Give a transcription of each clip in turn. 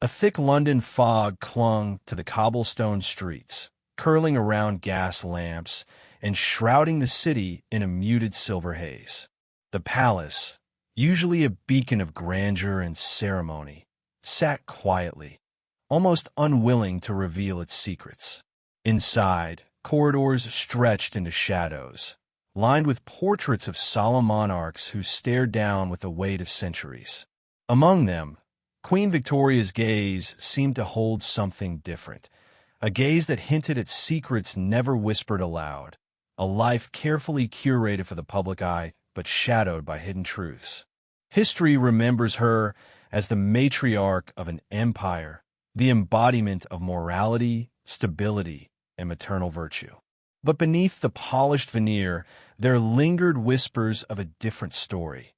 A thick London fog clung to the cobblestone streets, curling around gas lamps and shrouding the city in a muted silver haze. The palace, usually a beacon of grandeur and ceremony, sat quietly, almost unwilling to reveal its secrets. Inside, corridors stretched into shadows, lined with portraits of solemn monarchs who stared down with the weight of centuries. Among them, Queen Victoria's gaze seemed to hold something different, a gaze that hinted at secrets never whispered aloud, a life carefully curated for the public eye but shadowed by hidden truths. History remembers her as the matriarch of an empire, the embodiment of morality, stability, and maternal virtue. But beneath the polished veneer, there lingered whispers of a different story,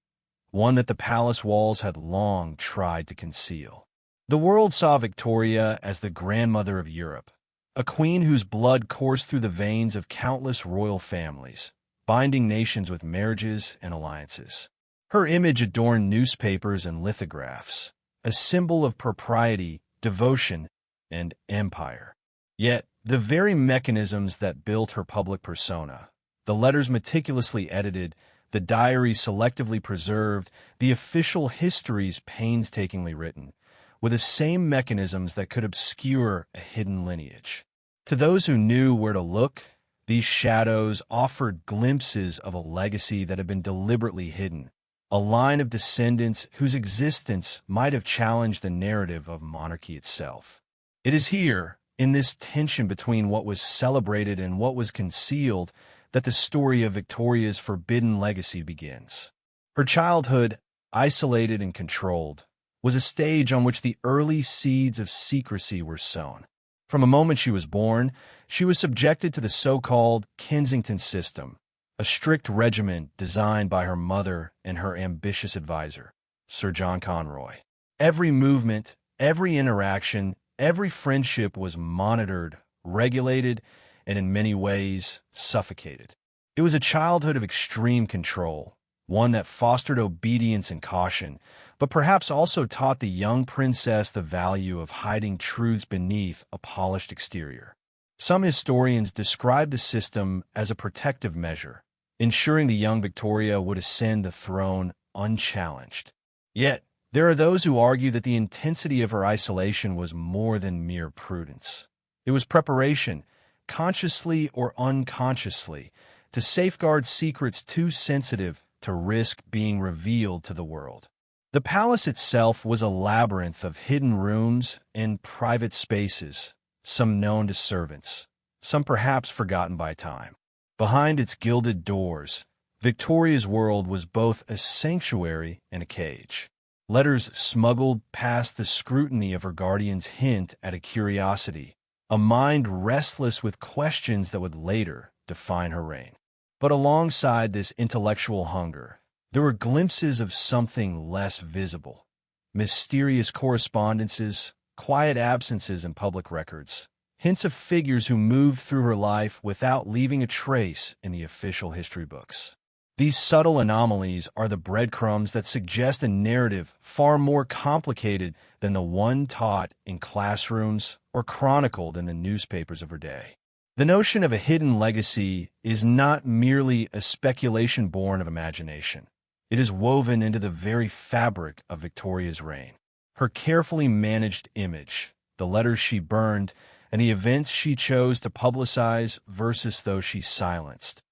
one that the palace walls had long tried to conceal. The world saw Victoria as the grandmother of Europe, a queen whose blood coursed through the veins of countless royal families, binding nations with marriages and alliances. Her image adorned newspapers and lithographs, a symbol of propriety, devotion, and empire. Yet, the very mechanisms that built her public persona, the letters meticulously edited, the diaries selectively preserved, the official histories painstakingly written, were the same mechanisms that could obscure a hidden lineage. To those who knew where to look, these shadows offered glimpses of a legacy that had been deliberately hidden, a line of descendants whose existence might have challenged the narrative of monarchy itself. It is here, in this tension between what was celebrated and what was concealed, that the story of Victoria's forbidden legacy begins. Her childhood, isolated and controlled, was a stage on which the early seeds of secrecy were sown. From the moment she was born, she was subjected to the so-called Kensington system, a strict regimen designed by her mother and her ambitious advisor, Sir John Conroy. Every movement, every interaction, every friendship was monitored, regulated, and in many ways, suffocated. It was a childhood of extreme control, one that fostered obedience and caution, but perhaps also taught the young princess the value of hiding truths beneath a polished exterior. Some historians describe the system as a protective measure, ensuring the young Victoria would ascend the throne unchallenged. Yet, there are those who argue that the intensity of her isolation was more than mere prudence. It was preparation, consciously or unconsciously, to safeguard secrets too sensitive to risk being revealed to the world. The palace itself was a labyrinth of hidden rooms and private spaces, some known to servants, some perhaps forgotten by time. Behind its gilded doors, Victoria's world was both a sanctuary and a cage. Letters smuggled past the scrutiny of her guardians hint at a curiosity, a mind restless with questions that would later define her reign. But alongside this intellectual hunger, there were glimpses of something less visible, mysterious correspondences, quiet absences in public records, hints of figures who moved through her life without leaving a trace in the official history books. These subtle anomalies are the breadcrumbs that suggest a narrative far more complicated than the one taught in classrooms or chronicled in the newspapers of her day. The notion of a hidden legacy is not merely a speculation born of imagination. It is woven into the very fabric of Victoria's reign. Her carefully managed image, the letters she burned, and the events she chose to publicize versus those she silenced,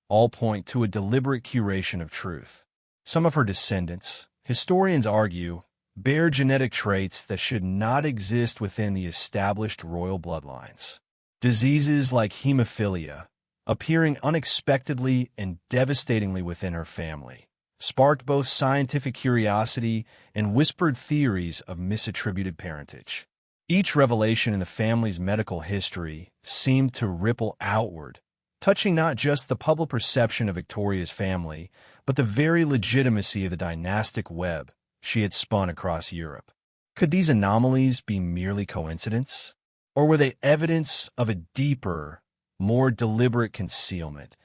all point to a deliberate curation of truth. Some of her descendants, historians argue, bear genetic traits that should not exist within the established royal bloodlines. Diseases like hemophilia, appearing unexpectedly and devastatingly within her family, sparked both scientific curiosity and whispered theories of misattributed parentage. Each revelation in the family's medical history seemed to ripple outward, touching not just the public perception of Victoria's family, but the very legitimacy of the dynastic web she had spun across Europe. Could these anomalies be merely coincidence? Or were they evidence of a deeper, more deliberate concealment,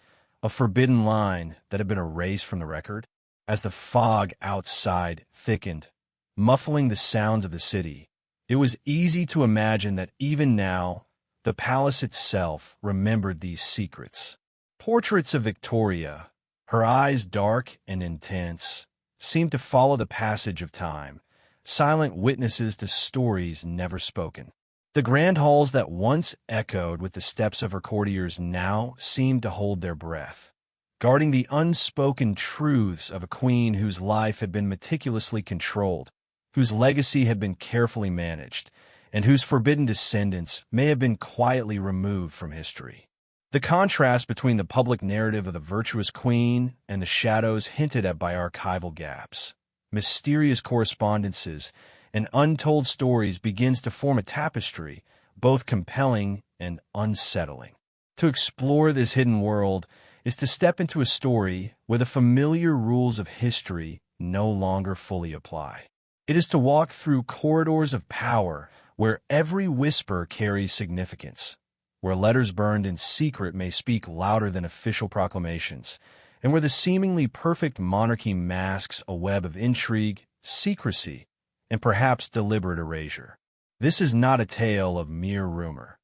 a forbidden line that had been erased from the record? As the fog outside thickened, muffling the sounds of the city, It was easy to imagine that even now, the palace itself remembered these secrets. Portraits of Victoria, her eyes dark and intense, seemed to follow the passage of time, silent witnesses to stories never spoken. The grand halls that once echoed with the steps of her courtiers now seemed to hold their breath, guarding the unspoken truths of a queen whose life had been meticulously controlled, whose legacy had been carefully managed, and whose forbidden descendants may have been quietly removed from history. The contrast between the public narrative of the virtuous queen and the shadows hinted at by archival gaps, mysterious correspondences, and untold stories begins to form a tapestry, both compelling and unsettling. To explore this hidden world is to step into a story where the familiar rules of history no longer fully apply. It is to walk through corridors of power where every whisper carries significance, where letters burned in secret may speak louder than official proclamations, and where the seemingly perfect monarchy masks a web of intrigue, secrecy, and perhaps deliberate erasure. This is not a tale of mere rumor.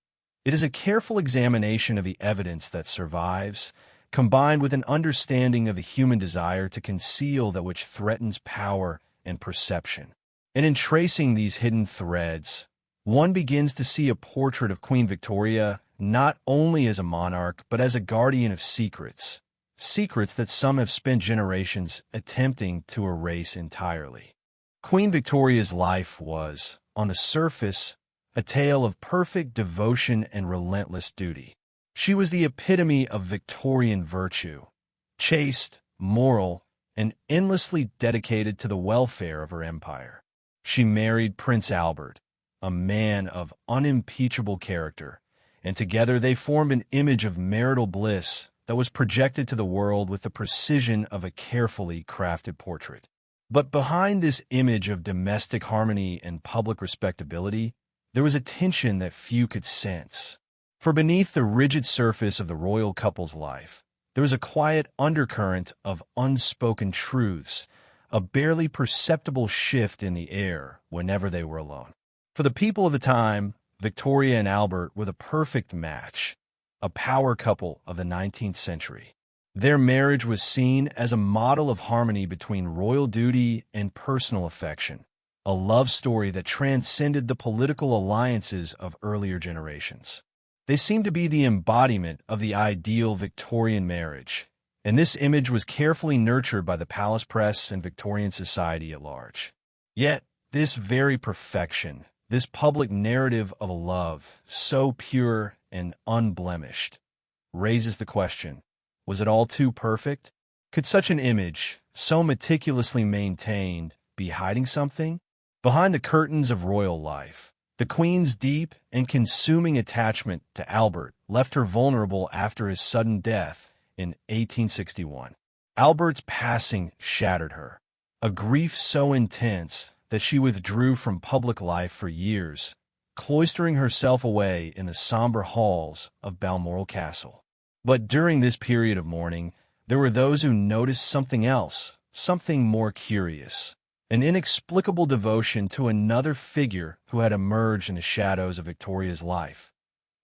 It is a careful examination of the evidence that survives, combined with an understanding of the human desire to conceal that which threatens power and perception. And in tracing these hidden threads, one begins to see a portrait of Queen Victoria not only as a monarch, but as a guardian of secrets, secrets that some have spent generations attempting to erase entirely. Queen Victoria's life was, on the surface, a tale of perfect devotion and relentless duty. She was the epitome of Victorian virtue, chaste, moral, and endlessly dedicated to the welfare of her empire. She married Prince Albert, a man of unimpeachable character, and together they formed an image of marital bliss that was projected to the world with the precision of a carefully crafted portrait. But behind this image of domestic harmony and public respectability, there was a tension that few could sense. For beneath the rigid surface of the royal couple's life, there was a quiet undercurrent of unspoken truths, a barely perceptible shift in the air whenever they were alone. For the people of the time, Victoria and Albert were the perfect match, a power couple of the 19th century. Their marriage was seen as a model of harmony between royal duty and personal affection, a love story that transcended the political alliances of earlier generations. They seemed to be the embodiment of the ideal Victorian marriage, and this image was carefully nurtured by the palace press and Victorian society at large. Yet, this very perfection, this public narrative of a love so pure and unblemished, raises the question, was it all too perfect? Could such an image, so meticulously maintained, be hiding something? Behind the curtains of royal life, the Queen's deep and consuming attachment to Albert left her vulnerable after his sudden death in 1861. Albert's passing shattered her, a grief so intense that she withdrew from public life for years, cloistering herself away in the somber halls of Balmoral Castle. But during this period of mourning, there were those who noticed something else, something more curious, an inexplicable devotion to another figure who had emerged in the shadows of Victoria's life,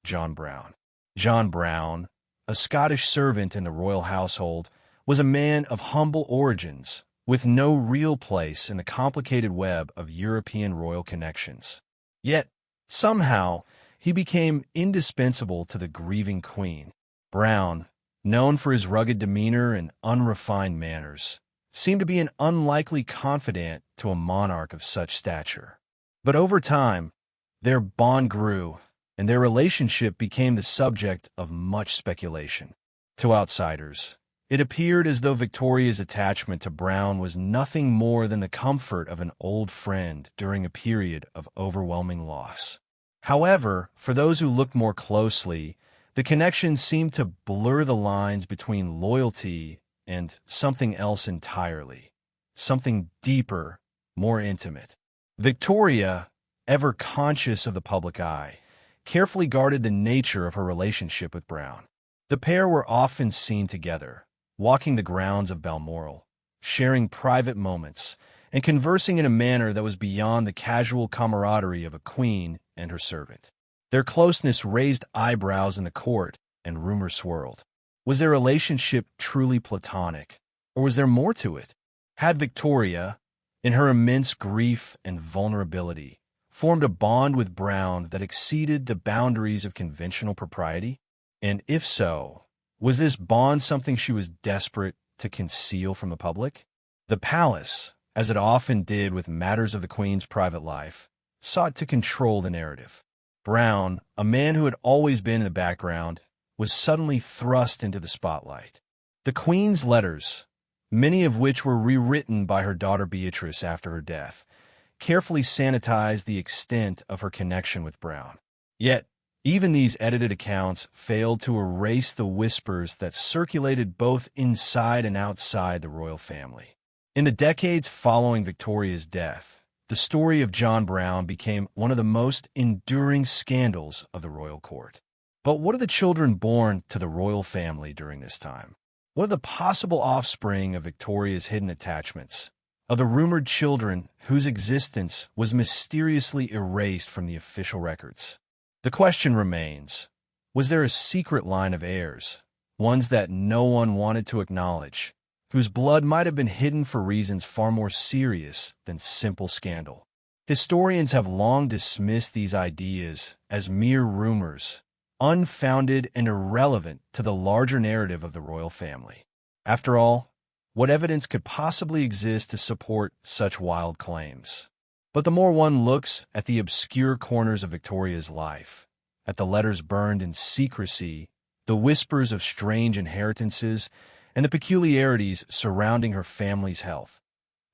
John Brown. John Brown, a Scottish servant in the royal household, was a man of humble origins, with no real place in the complicated web of European royal connections. Yet, somehow, he became indispensable to the grieving Queen. Brown, known for his rugged demeanor and unrefined manners, seemed to be an unlikely confidant to a monarch of such stature. But over time, their bond grew, and their relationship became the subject of much speculation. To outsiders, it appeared as though Victoria's attachment to Brown was nothing more than the comfort of an old friend during a period of overwhelming loss. However, for those who looked more closely, the connection seemed to blur the lines between loyalty and something else entirely, something deeper, more intimate. Victoria, ever conscious of the public eye, carefully guarded the nature of her relationship with Brown. The pair were often seen together, walking the grounds of Balmoral, sharing private moments, and conversing in a manner that was beyond the casual camaraderie of a queen and her servant. Their closeness raised eyebrows in the court, and rumors swirled. Was their relationship truly platonic, or was there more to it? Had Victoria, in her immense grief and vulnerability, formed a bond with Brown that exceeded the boundaries of conventional propriety? And if so, was this bond something she was desperate to conceal from the public? The palace, as it often did with matters of the Queen's private life, sought to control the narrative. Brown, a man who had always been in the background, was suddenly thrust into the spotlight. The Queen's letters, many of which were rewritten by her daughter Beatrice after her death, carefully sanitized the extent of her connection with Brown. Yet, even these edited accounts failed to erase the whispers that circulated both inside and outside the royal family. In the decades following Victoria's death, the story of John Brown became one of the most enduring scandals of the royal court. But what are the children born to the royal family during this time? What are the possible offspring of Victoria's hidden attachments, of the rumored children whose existence was mysteriously erased from the official records? The question remains, was there a secret line of heirs, ones that no one wanted to acknowledge, whose blood might have been hidden for reasons far more serious than simple scandal? Historians have long dismissed these ideas as mere rumors, unfounded and irrelevant to the larger narrative of the royal family. After all, what evidence could possibly exist to support such wild claims? But the more one looks at the obscure corners of Victoria's life, at the letters burned in secrecy, the whispers of strange inheritances, and the peculiarities surrounding her family's health,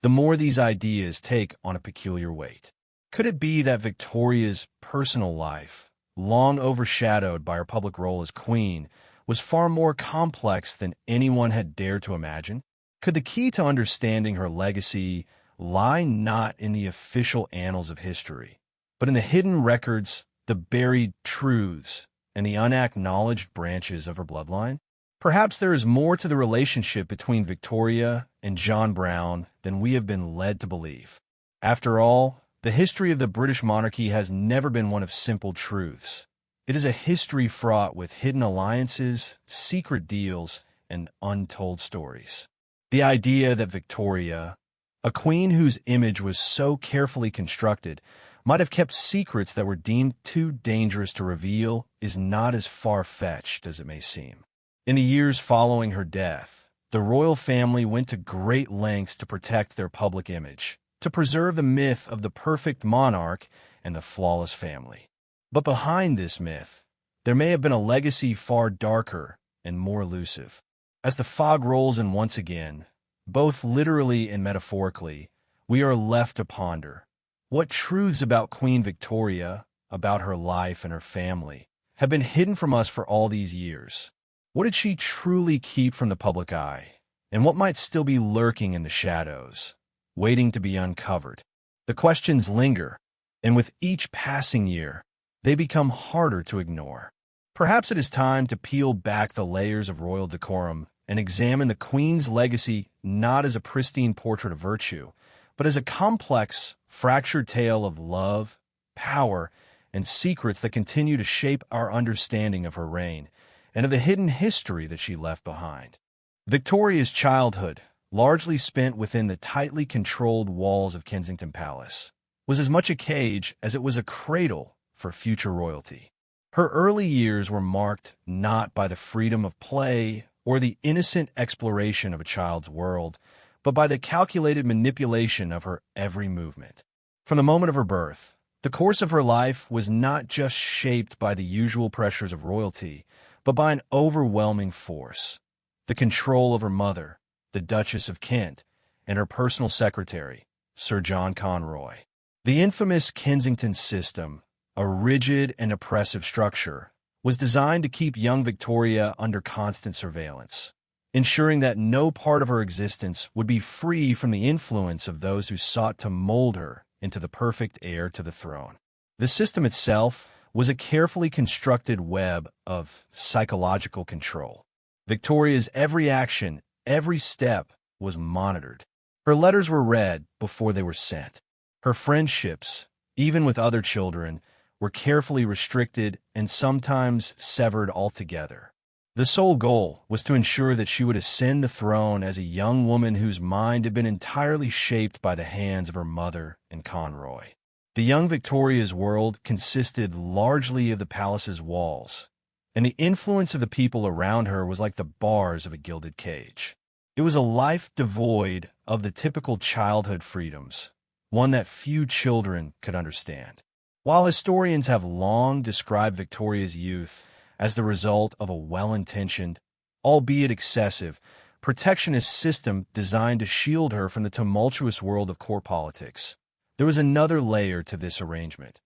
the more these ideas take on a peculiar weight. Could it be that Victoria's personal life, long overshadowed by her public role as queen, was far more complex than anyone had dared to imagine? Could the key to understanding her legacy lie not in the official annals of history, but in the hidden records, the buried truths, and the unacknowledged branches of her bloodline? Perhaps there is more to the relationship between Victoria and John Brown than we have been led to believe. After all, the history of the British monarchy has never been one of simple truths. It is a history fraught with hidden alliances, secret deals, and untold stories. The idea that Victoria, a queen whose image was so carefully constructed, might have kept secrets that were deemed too dangerous to reveal is not as far-fetched as it may seem. In the years following her death, the royal family went to great lengths to protect their public image, to preserve the myth of the perfect monarch and the flawless family. But behind this myth, there may have been a legacy far darker and more elusive. As the fog rolls in once again, both literally and metaphorically, we are left to ponder. What truths about Queen Victoria, about her life and her family, have been hidden from us for all these years? What did she truly keep from the public eye? And what might still be lurking in the shadows, waiting to be uncovered? The questions linger, and with each passing year, they become harder to ignore. Perhaps it is time to peel back the layers of royal decorum and examine the Queen's legacy not as a pristine portrait of virtue, but as a complex, fractured tale of love, power, and secrets that continue to shape our understanding of her reign and of the hidden history that she left behind. Victoria's childhood, largely spent within the tightly controlled walls of Kensington Palace, was as much a cage as it was a cradle for future royalty. Her early years were marked not by the freedom of play or the innocent exploration of a child's world, but by the calculated manipulation of her every movement. From the moment of her birth, the course of her life was not just shaped by the usual pressures of royalty, but by an overwhelming force: the control of her mother, the Duchess of Kent, and her personal secretary, Sir John Conroy. The infamous Kensington system, a rigid and oppressive structure, was designed to keep young Victoria under constant surveillance, ensuring that no part of her existence would be free from the influence of those who sought to mold her into the perfect heir to the throne. The system itself was a carefully constructed web of psychological control. Victoria's every action, every step, was monitored. Her letters were read before they were sent. Her friendships, even with other children, were carefully restricted and sometimes severed altogether. The sole goal was to ensure that she would ascend the throne as a young woman whose mind had been entirely shaped by the hands of her mother and Conroy. The young Victoria's world consisted largely of the palace's walls, and the influence of the people around her was like the bars of a gilded cage. It was a life devoid of the typical childhood freedoms, one that few children could understand. While historians have long described Victoria's youth as the result of a well-intentioned, albeit excessive, protectionist system designed to shield her from the tumultuous world of court politics, there was another layer to this arrangement,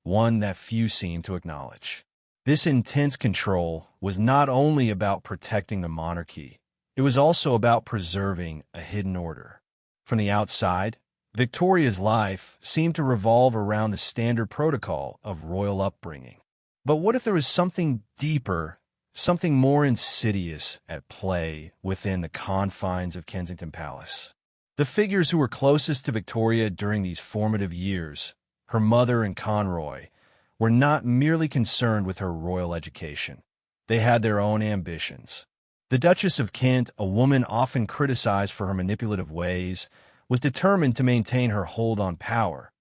one that few seem to acknowledge. This intense control was not only about protecting the monarchy, it was also about preserving a hidden order. From the outside, Victoria's life seemed to revolve around the standard protocol of royal upbringing. But what if there was something deeper, something more insidious at play within the confines of Kensington Palace? The figures who were closest to Victoria during these formative years, her mother and Conroy, were not merely concerned with her royal education. They had their own ambitions. The Duchess of Kent, a woman often criticized for her manipulative ways, was determined to maintain her hold on power,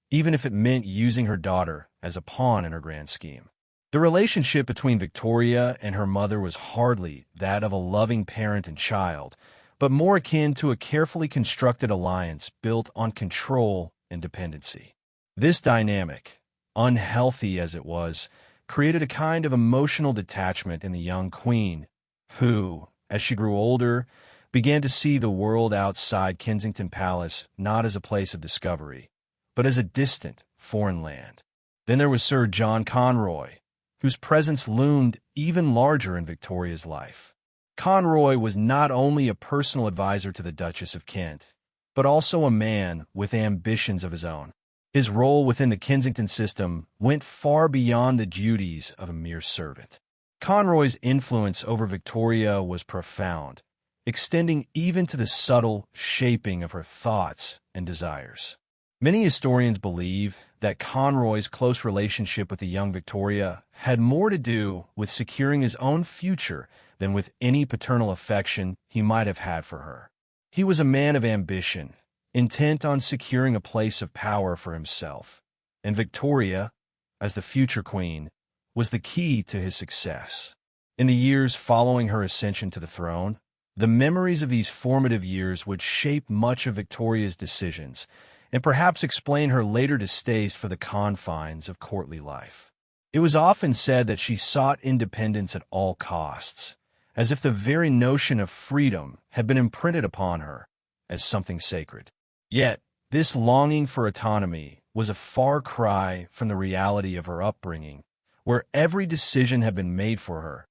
even if it meant using her daughter as a pawn in her grand scheme. The relationship between Victoria and her mother was hardly that of a loving parent and child, but more akin to a carefully constructed alliance built on control and dependency. This dynamic, unhealthy as it was, created a kind of emotional detachment in the young queen, who, as she grew older, began to see the world outside Kensington Palace not as a place of discovery, but as a distant, foreign land. Then there was Sir John Conroy, whose presence loomed even larger in Victoria's life. Conroy was not only a personal advisor to the Duchess of Kent, but also a man with ambitions of his own. His role within the Kensington system went far beyond the duties of a mere servant. Conroy's influence over Victoria was profound, extending even to the subtle shaping of her thoughts and desires. Many historians believe that Conroy's close relationship with the young Victoria had more to do with securing his own future than with any paternal affection he might have had for her. He was a man of ambition, intent on securing a place of power for himself, and Victoria, as the future queen, was the key to his success. In the years following her ascension to the throne, the memories of these formative years would shape much of Victoria's decisions and perhaps explain her later distaste for the confines of courtly life. It was often said that she sought independence at all costs, as if the very notion of freedom had been imprinted upon her as something sacred. Yet, this longing for autonomy was a far cry from the reality of her upbringing, where every decision had been made for her,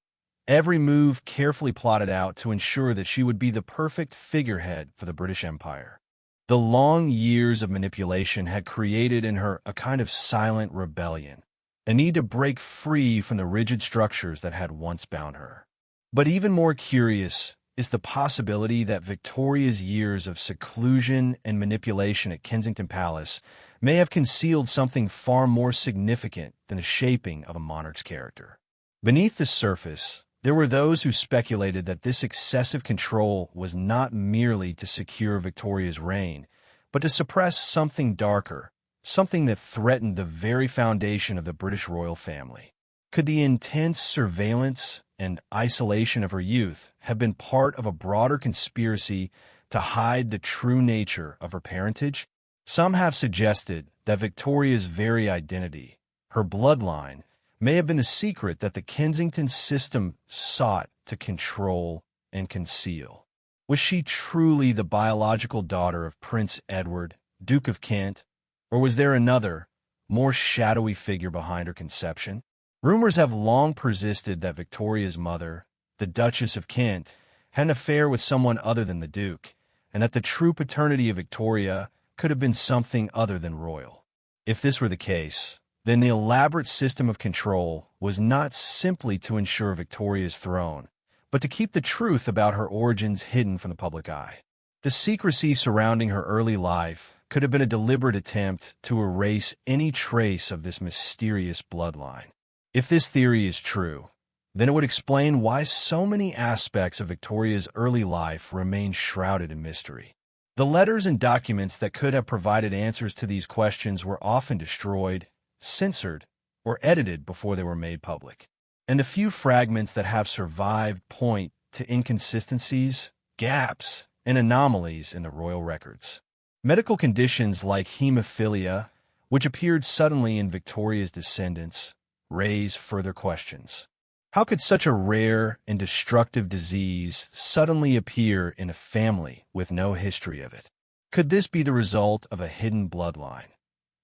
every move carefully plotted out to ensure that she would be the perfect figurehead for the British Empire. The long years of manipulation had created in her a kind of silent rebellion, a need to break free from the rigid structures that had once bound her. But even more curious is the possibility that Victoria's years of seclusion and manipulation at Kensington Palace may have concealed something far more significant than the shaping of a monarch's character. Beneath the surface, there were those who speculated that this excessive control was not merely to secure Victoria's reign, but to suppress something darker, something that threatened the very foundation of the British royal family. Could the intense surveillance and isolation of her youth have been part of a broader conspiracy to hide the true nature of her parentage? Some have suggested that Victoria's very identity, her bloodline, may have been the secret that the Kensington system sought to control and conceal. Was she truly the biological daughter of Prince Edward, Duke of Kent, or was there another, more shadowy figure behind her conception? Rumors have long persisted that Victoria's mother, the Duchess of Kent, had an affair with someone other than the Duke, and that the true paternity of Victoria could have been something other than royal. If this were the case, then the elaborate system of control was not simply to ensure Victoria's throne, but to keep the truth about her origins hidden from the public eye. The secrecy surrounding her early life could have been a deliberate attempt to erase any trace of this mysterious bloodline. If this theory is true, then it would explain why so many aspects of Victoria's early life remain shrouded in mystery. The letters and documents that could have provided answers to these questions were often destroyed, censored, or edited before they were made public. And the few fragments that have survived point to inconsistencies, gaps, and anomalies in the royal records. Medical conditions like hemophilia, which appeared suddenly in Victoria's descendants, raise further questions. How could such a rare and destructive disease suddenly appear in a family with no history of it? Could this be the result of a hidden bloodline,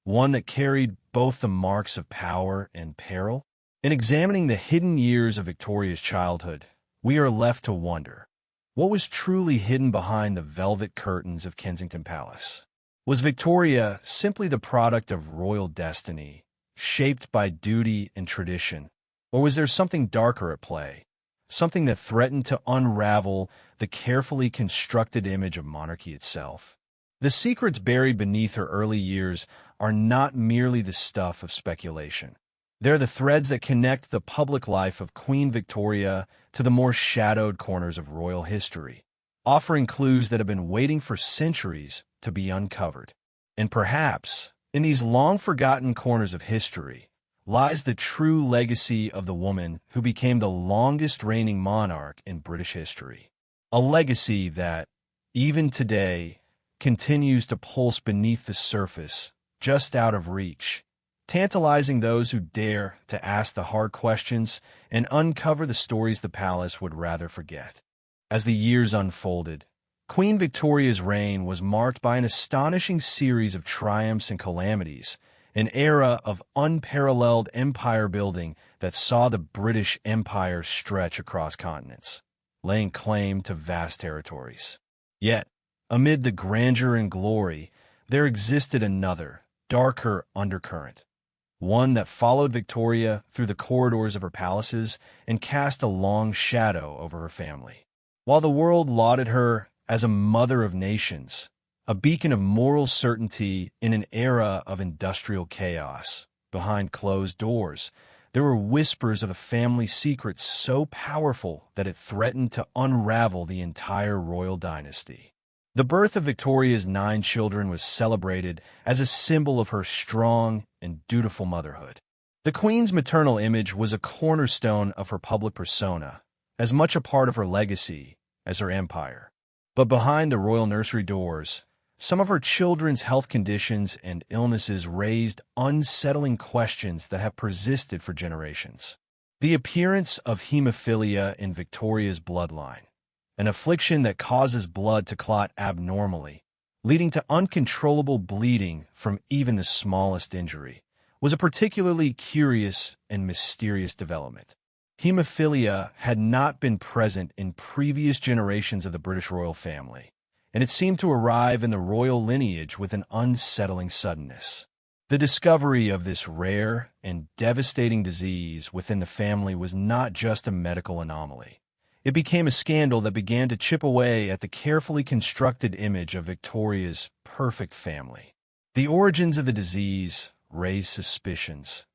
one that carried both the marks of power and peril? In examining the hidden years of Victoria's childhood, we are left to wonder, what was truly hidden behind the velvet curtains of Kensington Palace? Was Victoria simply the product of royal destiny, shaped by duty and tradition? Or was there something darker at play, something that threatened to unravel the carefully constructed image of monarchy itself? The secrets buried beneath her early years are not merely the stuff of speculation. They're the threads that connect the public life of Queen Victoria to the more shadowed corners of royal history, offering clues that have been waiting for centuries to be uncovered. And perhaps, in these long-forgotten corners of history, lies the true legacy of the woman who became the longest reigning monarch in British history. A legacy that, even today, continues to pulse beneath the surface, just out of reach, tantalizing those who dare to ask the hard questions and uncover the stories the palace would rather forget. As the years unfolded, Queen Victoria's reign was marked by an astonishing series of triumphs and calamities, an era of unparalleled empire building that saw the British Empire stretch across continents, laying claim to vast territories. Yet, amid the grandeur and glory, there existed another, darker undercurrent, one that followed Victoria through the corridors of her palaces and cast a long shadow over her family. While the world lauded her as a mother of nations, a beacon of moral certainty in an era of industrial chaos, behind closed doors, there were whispers of a family secret so powerful that it threatened to unravel the entire royal dynasty. The birth of Victoria's 9 children was celebrated as a symbol of her strong and dutiful motherhood. The Queen's maternal image was a cornerstone of her public persona, as much a part of her legacy as her empire. But behind the royal nursery doors, some of her children's health conditions and illnesses raised unsettling questions that have persisted for generations. The appearance of hemophilia in Victoria's bloodline, an affliction that causes blood to clot abnormally, leading to uncontrollable bleeding from even the smallest injury, was a particularly curious and mysterious development. Hemophilia had not been present in previous generations of the British royal family, and it seemed to arrive in the royal lineage with an unsettling suddenness. The discovery of this rare and devastating disease within the family was not just a medical anomaly. It became a scandal that began to chip away at the carefully constructed image of Victoria's perfect family. The origins of the disease raised suspicions.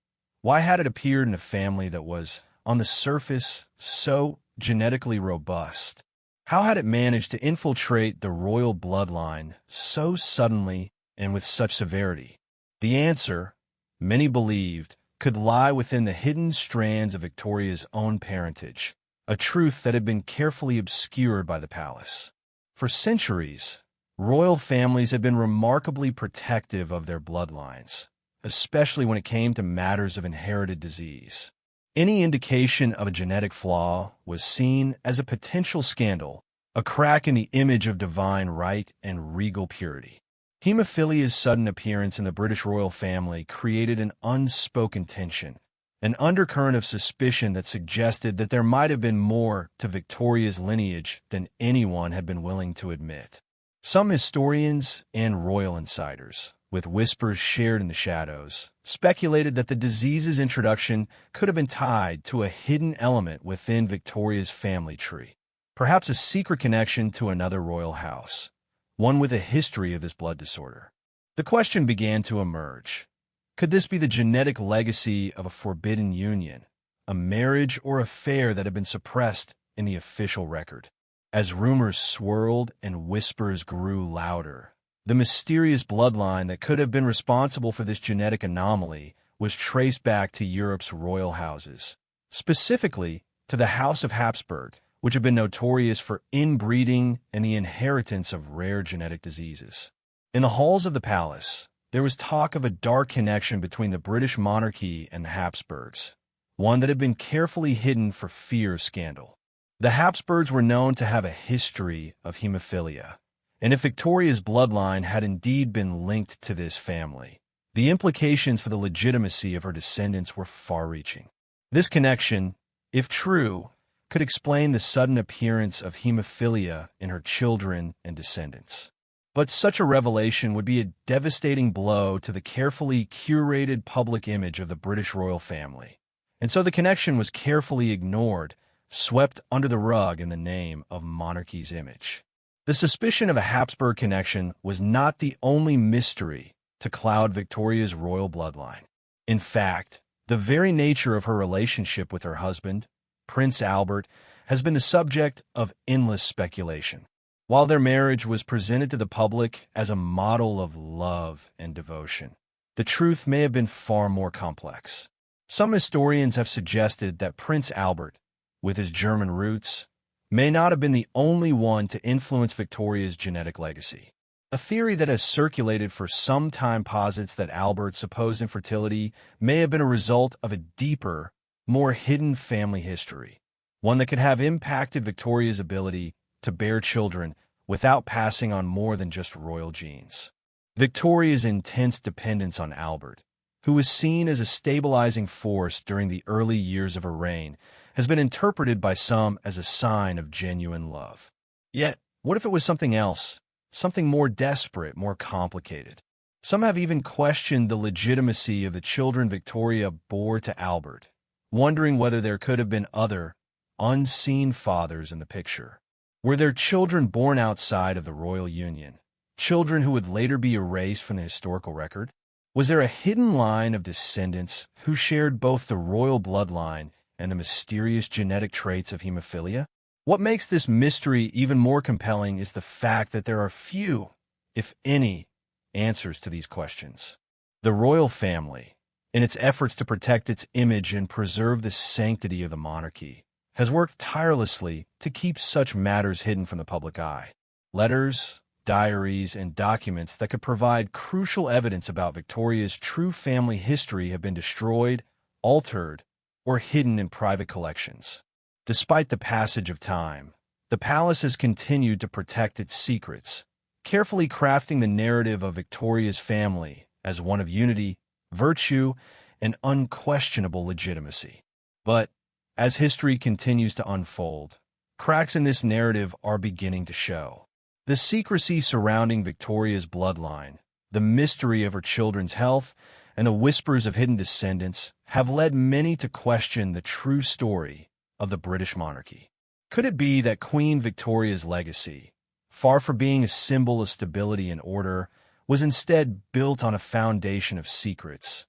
Why had it appeared in a family that was, on the surface, so genetically robust? How had it managed to infiltrate the royal bloodline so suddenly and with such severity? The answer, many believed, could lie within the hidden strands of Victoria's own parentage, a truth that had been carefully obscured by the palace. For centuries, royal families had been remarkably protective of their bloodlines, especially when it came to matters of inherited disease. Any indication of a genetic flaw was seen as a potential scandal, a crack in the image of divine right and regal purity. Hemophilia's sudden appearance in the British royal family created an unspoken tension, an undercurrent of suspicion that suggested that there might have been more to Victoria's lineage than anyone had been willing to admit. Some historians and royal insiders, with whispers shared in the shadows, speculated that the disease's introduction could have been tied to a hidden element within Victoria's family tree, perhaps a secret connection to another royal house, one with a history of this blood disorder. The question began to emerge. Could this be the genetic legacy of a forbidden union, a marriage or affair that had been suppressed in the official record? As rumors swirled and whispers grew louder, the mysterious bloodline that could have been responsible for this genetic anomaly was traced back to Europe's royal houses, specifically to the House of Habsburg, which had been notorious for inbreeding and the inheritance of rare genetic diseases. In the halls of the palace, there was talk of a dark connection between the British monarchy and the Habsburgs, one that had been carefully hidden for fear of scandal. The Habsburgs were known to have a history of hemophilia, and if Victoria's bloodline had indeed been linked to this family, the implications for the legitimacy of her descendants were far-reaching. This connection, if true, could explain the sudden appearance of hemophilia in her children and descendants. But such a revelation would be a devastating blow to the carefully curated public image of the British royal family, and so the connection was carefully ignored, swept under the rug in the name of monarchy's image. The suspicion of a Habsburg connection was not the only mystery to cloud Victoria's royal bloodline. In fact, the very nature of her relationship with her husband, Prince Albert, has been the subject of endless speculation. While their marriage was presented to the public as a model of love and devotion, the truth may have been far more complex. Some historians have suggested that Prince Albert, with his German roots, may not have been the only one to influence Victoria's genetic legacy. A theory that has circulated for some time posits that Albert's supposed infertility may have been a result of a deeper, more hidden family history, one that could have impacted Victoria's ability to bear children without passing on more than just royal genes. Victoria's intense dependence on Albert, who was seen as a stabilizing force during the early years of her reign, has been interpreted by some as a sign of genuine love. Yet, what if it was something else, something more desperate, more complicated? Some have even questioned the legitimacy of the children Victoria bore to Albert, wondering whether there could have been other, unseen fathers in the picture. Were there children born outside of the royal union, children who would later be erased from the historical record? Was there a hidden line of descendants who shared both the royal bloodline and the mysterious genetic traits of hemophilia? What makes this mystery even more compelling is the fact that there are few, if any, answers to these questions. The royal family, in its efforts to protect its image and preserve the sanctity of the monarchy, has worked tirelessly to keep such matters hidden from the public eye. Letters, diaries, and documents that could provide crucial evidence about Victoria's true family history have been destroyed, altered, or hidden in private collections. Despite the passage of time, the palace has continued to protect its secrets, carefully crafting the narrative of Victoria's family as one of unity, virtue, and unquestionable legitimacy. But as history continues to unfold, cracks in this narrative are beginning to show. The secrecy surrounding Victoria's bloodline, the mystery of her children's health, and the whispers of hidden descendants have led many to question the true story of the British monarchy. Could it be that Queen Victoria's legacy, far from being a symbol of stability and order, was instead built on a foundation of secrets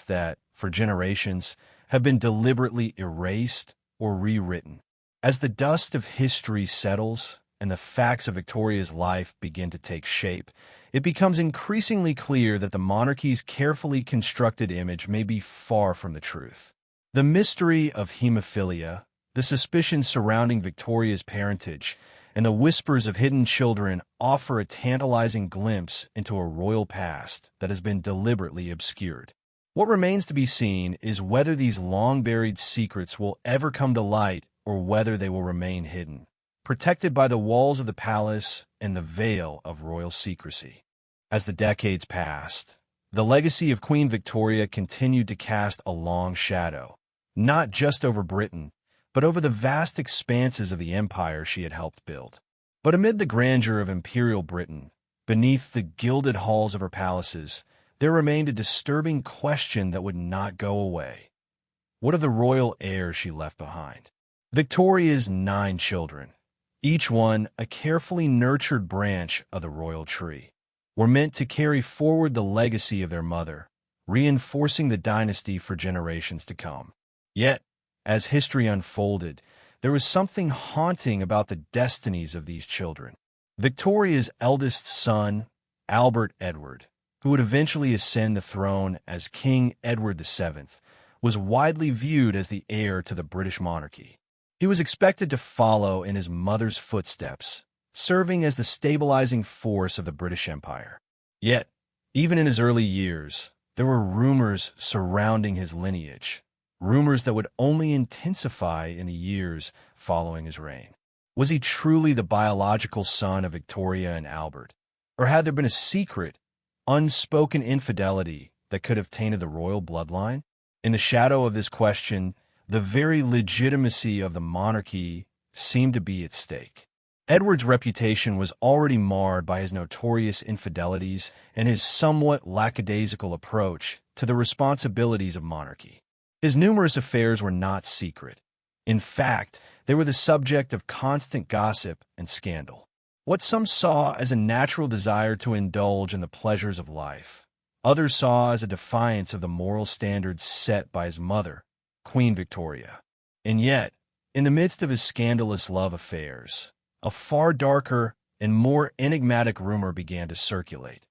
that, for generations, have been deliberately erased or rewritten? As the dust of history settles and the facts of Victoria's life begin to take shape, it becomes increasingly clear that the monarchy's carefully constructed image may be far from the truth. The mystery of hemophilia, the suspicions surrounding Victoria's parentage, and the whispers of hidden children offer a tantalizing glimpse into a royal past that has been deliberately obscured. What remains to be seen is whether these long-buried secrets will ever come to light or whether they will remain hidden, protected by the walls of the palace and the veil of royal secrecy. As the decades passed, the legacy of Queen Victoria continued to cast a long shadow, not just over Britain, but over the vast expanses of the empire she had helped build. But amid the grandeur of imperial Britain, beneath the gilded halls of her palaces, there remained a disturbing question that would not go away. What of the royal heirs she left behind? Victoria's 9 children, each one a carefully nurtured branch of the royal tree, were meant to carry forward the legacy of their mother, reinforcing the dynasty for generations to come. Yet, as history unfolded, there was something haunting about the destinies of these children. Victoria's eldest son, Albert Edward, who would eventually ascend the throne as King Edward VII, was widely viewed as the heir to the British monarchy. He was expected to follow in his mother's footsteps, serving as the stabilizing force of the British Empire. Yet, even in his early years, there were rumors surrounding his lineage, rumors that would only intensify in the years following his reign. Was he truly the biological son of Victoria and Albert? Or had there been a secret, unspoken infidelity that could have tainted the royal bloodline? In the shadow of this question, the very legitimacy of the monarchy seemed to be at stake. Edward's reputation was already marred by his notorious infidelities and his somewhat lackadaisical approach to the responsibilities of monarchy. His numerous affairs were not secret. In fact, they were the subject of constant gossip and scandal. What some saw as a natural desire to indulge in the pleasures of life, others saw as a defiance of the moral standards set by his mother, Queen Victoria. And yet, in the midst of his scandalous love affairs, a far darker and more enigmatic rumor began to circulate,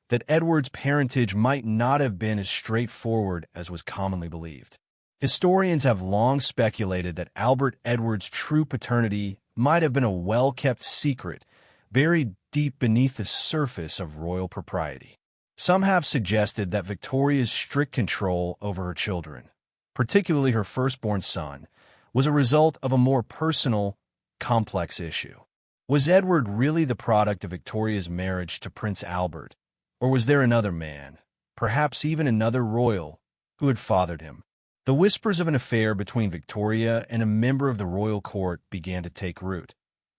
that Edward's parentage might not have been as straightforward as was commonly believed. Historians have long speculated that Albert Edward's true paternity might have been a well-kept secret buried deep beneath the surface of royal propriety. Some have suggested that Victoria's strict control over her children, particularly her firstborn son, was a result of a more personal, complex issue. Was Edward really the product of Victoria's marriage to Prince Albert, or was there another man, perhaps even another royal, who had fathered him? The whispers of an affair between Victoria and a member of the royal court began to take root,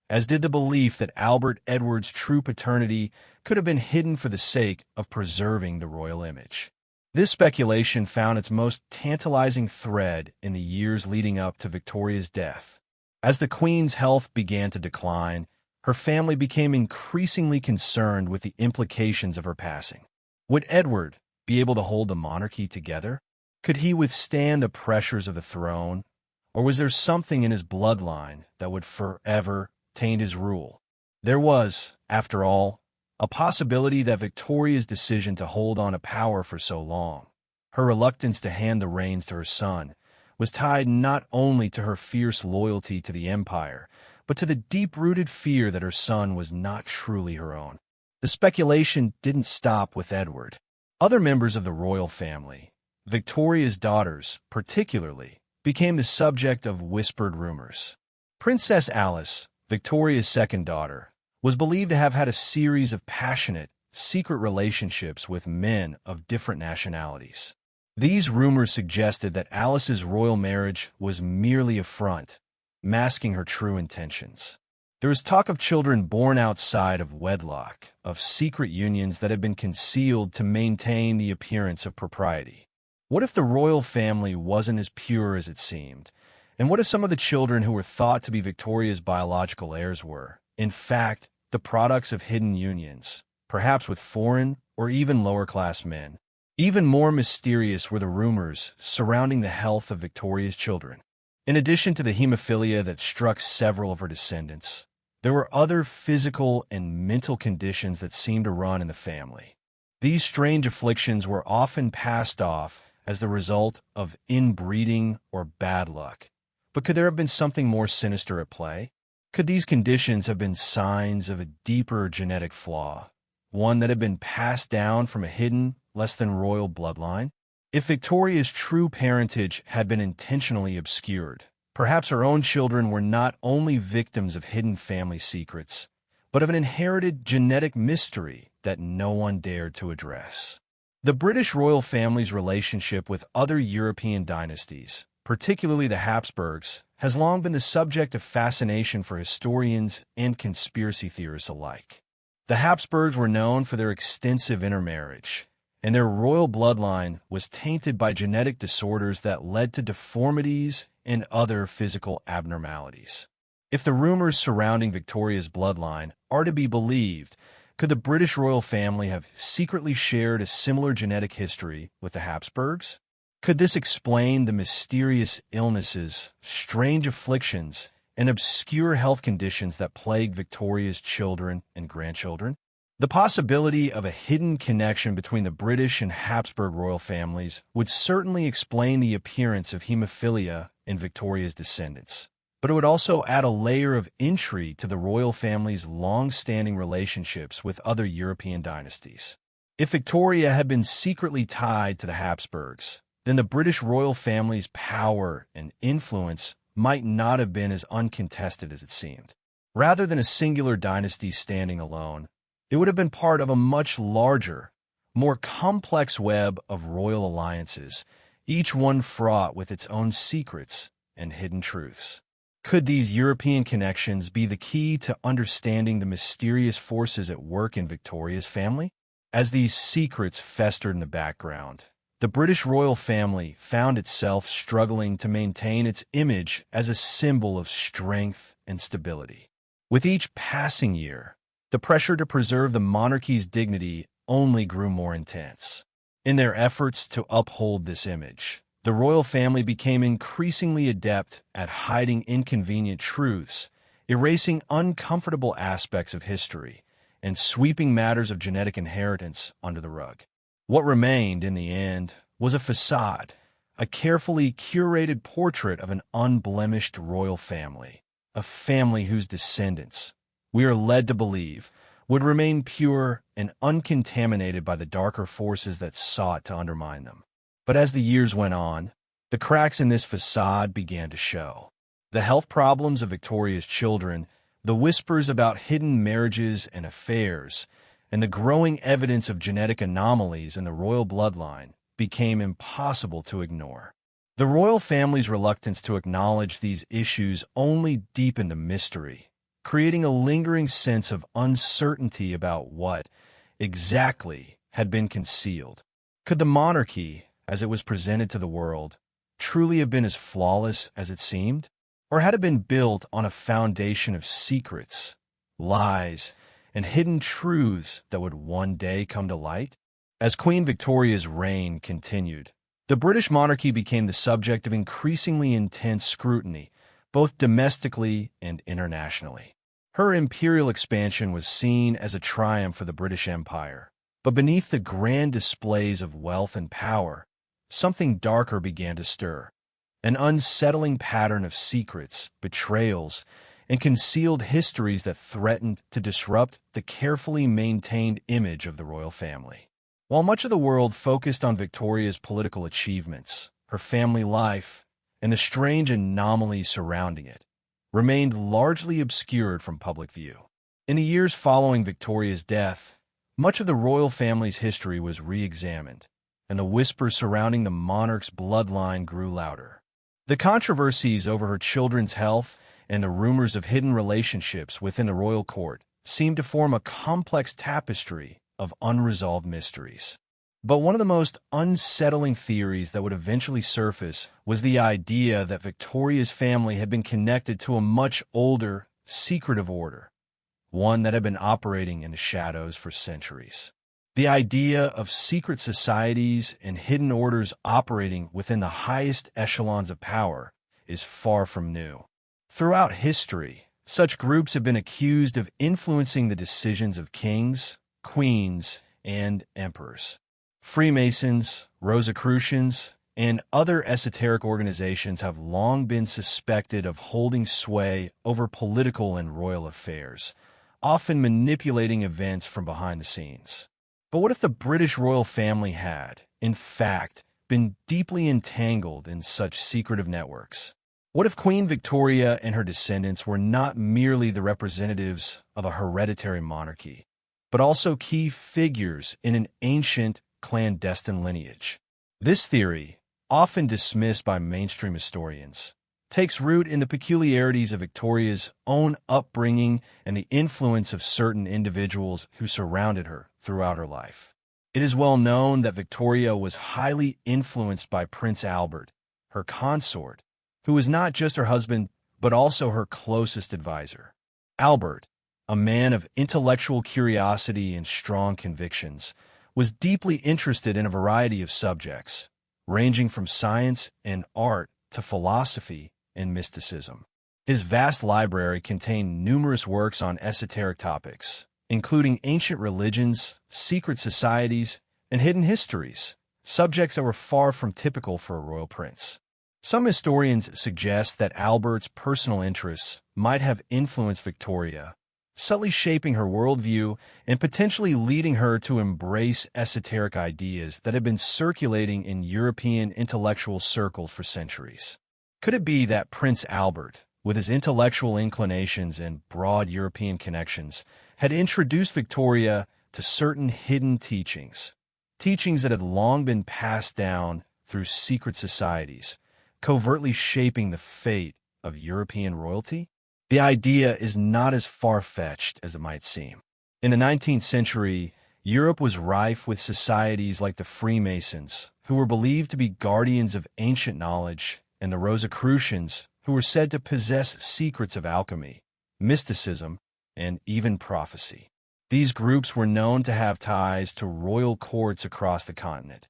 as did the belief that Albert Edward's true paternity could have been hidden for the sake of preserving the royal image. This speculation found its most tantalizing thread in the years leading up to Victoria's death. As the Queen's health began to decline, her family became increasingly concerned with the implications of her passing. Would Edward be able to hold the monarchy together? Could he withstand the pressures of the throne? Or was there something in his bloodline that would forever taint his rule? There was, after all, a possibility that Victoria's decision to hold on to power for so long, her reluctance to hand the reins to her son, was tied not only to her fierce loyalty to the empire, but to the deep-rooted fear that her son was not truly her own. The speculation didn't stop with Edward. Other members of the royal family, Victoria's daughters particularly, became the subject of whispered rumors. Princess Alice, Victoria's second daughter, was believed to have had a series of passionate, secret relationships with men of different nationalities. These rumors suggested that Alice's royal marriage was merely a front, masking her true intentions. There was talk of children born outside of wedlock, of secret unions that had been concealed to maintain the appearance of propriety. What if the royal family wasn't as pure as it seemed? And what if some of the children who were thought to be Victoria's biological heirs were, in fact, the products of hidden unions, perhaps with foreign or even lower-class men? Even more mysterious were the rumors surrounding the health of Victoria's children. In addition to the hemophilia that struck several of her descendants, there were other physical and mental conditions that seemed to run in the family. These strange afflictions were often passed off as the result of inbreeding or bad luck. But could there have been something more sinister at play? Could these conditions have been signs of a deeper genetic flaw, one that had been passed down from a hidden, less than royal bloodline? If Victoria's true parentage had been intentionally obscured, perhaps her own children were not only victims of hidden family secrets, but of an inherited genetic mystery that no one dared to address. The British royal family's relationship with other European dynasties, particularly the Habsburgs, has long been the subject of fascination for historians and conspiracy theorists alike. The Habsburgs were known for their extensive intermarriage, and their royal bloodline was tainted by genetic disorders that led to deformities and other physical abnormalities. If the rumors surrounding Victoria's bloodline are to be believed, could the British royal family have secretly shared a similar genetic history with the Habsburgs? Could this explain the mysterious illnesses, strange afflictions, and obscure health conditions that plague Victoria's children and grandchildren? The possibility of a hidden connection between the British and Habsburg royal families would certainly explain the appearance of hemophilia in Victoria's descendants. But it would also add a layer of intrigue to the royal family's long-standing relationships with other European dynasties. If Victoria had been secretly tied to the Habsburgs, then the British royal family's power and influence might not have been as uncontested as it seemed. Rather than a singular dynasty standing alone, it would have been part of a much larger, more complex web of royal alliances, each one fraught with its own secrets and hidden truths. Could these European connections be the key to understanding the mysterious forces at work in Victoria's family? As these secrets festered in the background, the British royal family found itself struggling to maintain its image as a symbol of strength and stability. With each passing year, the pressure to preserve the monarchy's dignity only grew more intense. In their efforts to uphold this image, the royal family became increasingly adept at hiding inconvenient truths, erasing uncomfortable aspects of history, and sweeping matters of genetic inheritance under the rug. What remained, in the end, was a facade, a carefully curated portrait of an unblemished royal family, a family whose descendants, we are led to believe, would remain pure and uncontaminated by the darker forces that sought to undermine them. But as the years went on, the cracks in this facade began to show. The health problems of Victoria's children, the whispers about hidden marriages and affairs, and the growing evidence of genetic anomalies in the royal bloodline became impossible to ignore. The royal family's reluctance to acknowledge these issues only deepened the mystery, creating a lingering sense of uncertainty about what exactly had been concealed. Could the monarchy, as it was presented to the world, truly have been as flawless as it seemed? Or had it been built on a foundation of secrets, lies, and hidden truths that would one day come to light? As Queen Victoria's reign continued, the British monarchy became the subject of increasingly intense scrutiny, both domestically and internationally. Her imperial expansion was seen as a triumph for the British Empire, but beneath the grand displays of wealth and power, something darker began to stir. An unsettling pattern of secrets, betrayals, and concealed histories that threatened to disrupt the carefully maintained image of the royal family. While much of the world focused on Victoria's political achievements, her family life, and the strange anomalies surrounding it, remained largely obscured from public view. In the years following Victoria's death, much of the royal family's history was re-examined, and the whispers surrounding the monarch's bloodline grew louder. The controversies over her children's health and the rumors of hidden relationships within the royal court seemed to form a complex tapestry of unresolved mysteries. But one of the most unsettling theories that would eventually surface was the idea that Victoria's family had been connected to a much older, secretive order, one that had been operating in the shadows for centuries. The idea of secret societies and hidden orders operating within the highest echelons of power is far from new. Throughout history, such groups have been accused of influencing the decisions of kings, queens, and emperors. Freemasons, Rosicrucians, and other esoteric organizations have long been suspected of holding sway over political and royal affairs, often manipulating events from behind the scenes. But what if the British royal family had, in fact, been deeply entangled in such secretive networks? What if Queen Victoria and her descendants were not merely the representatives of a hereditary monarchy, but also key figures in an ancient, clandestine lineage? This theory, often dismissed by mainstream historians, takes root in the peculiarities of Victoria's own upbringing and the influence of certain individuals who surrounded her throughout her life. It is well known that Victoria was highly influenced by Prince Albert, her consort, who was not just her husband, but also her closest advisor. Albert, a man of intellectual curiosity and strong convictions, was deeply interested in a variety of subjects, ranging from science and art to philosophy and mysticism. His vast library contained numerous works on esoteric topics, including ancient religions, secret societies, and hidden histories, subjects that were far from typical for a royal prince. Some historians suggest that Albert's personal interests might have influenced Victoria, subtly shaping her worldview and potentially leading her to embrace esoteric ideas that had been circulating in European intellectual circles for centuries. Could it be that Prince Albert, with his intellectual inclinations and broad European connections, had introduced Victoria to certain hidden teachings that had long been passed down through secret societies, covertly shaping the fate of European royalty? The idea is not as far-fetched as it might seem. In the 19th century, Europe was rife with societies like the Freemasons, who were believed to be guardians of ancient knowledge, and the Rosicrucians, who were said to possess secrets of alchemy, mysticism, and even prophecy. These groups were known to have ties to royal courts across the continent,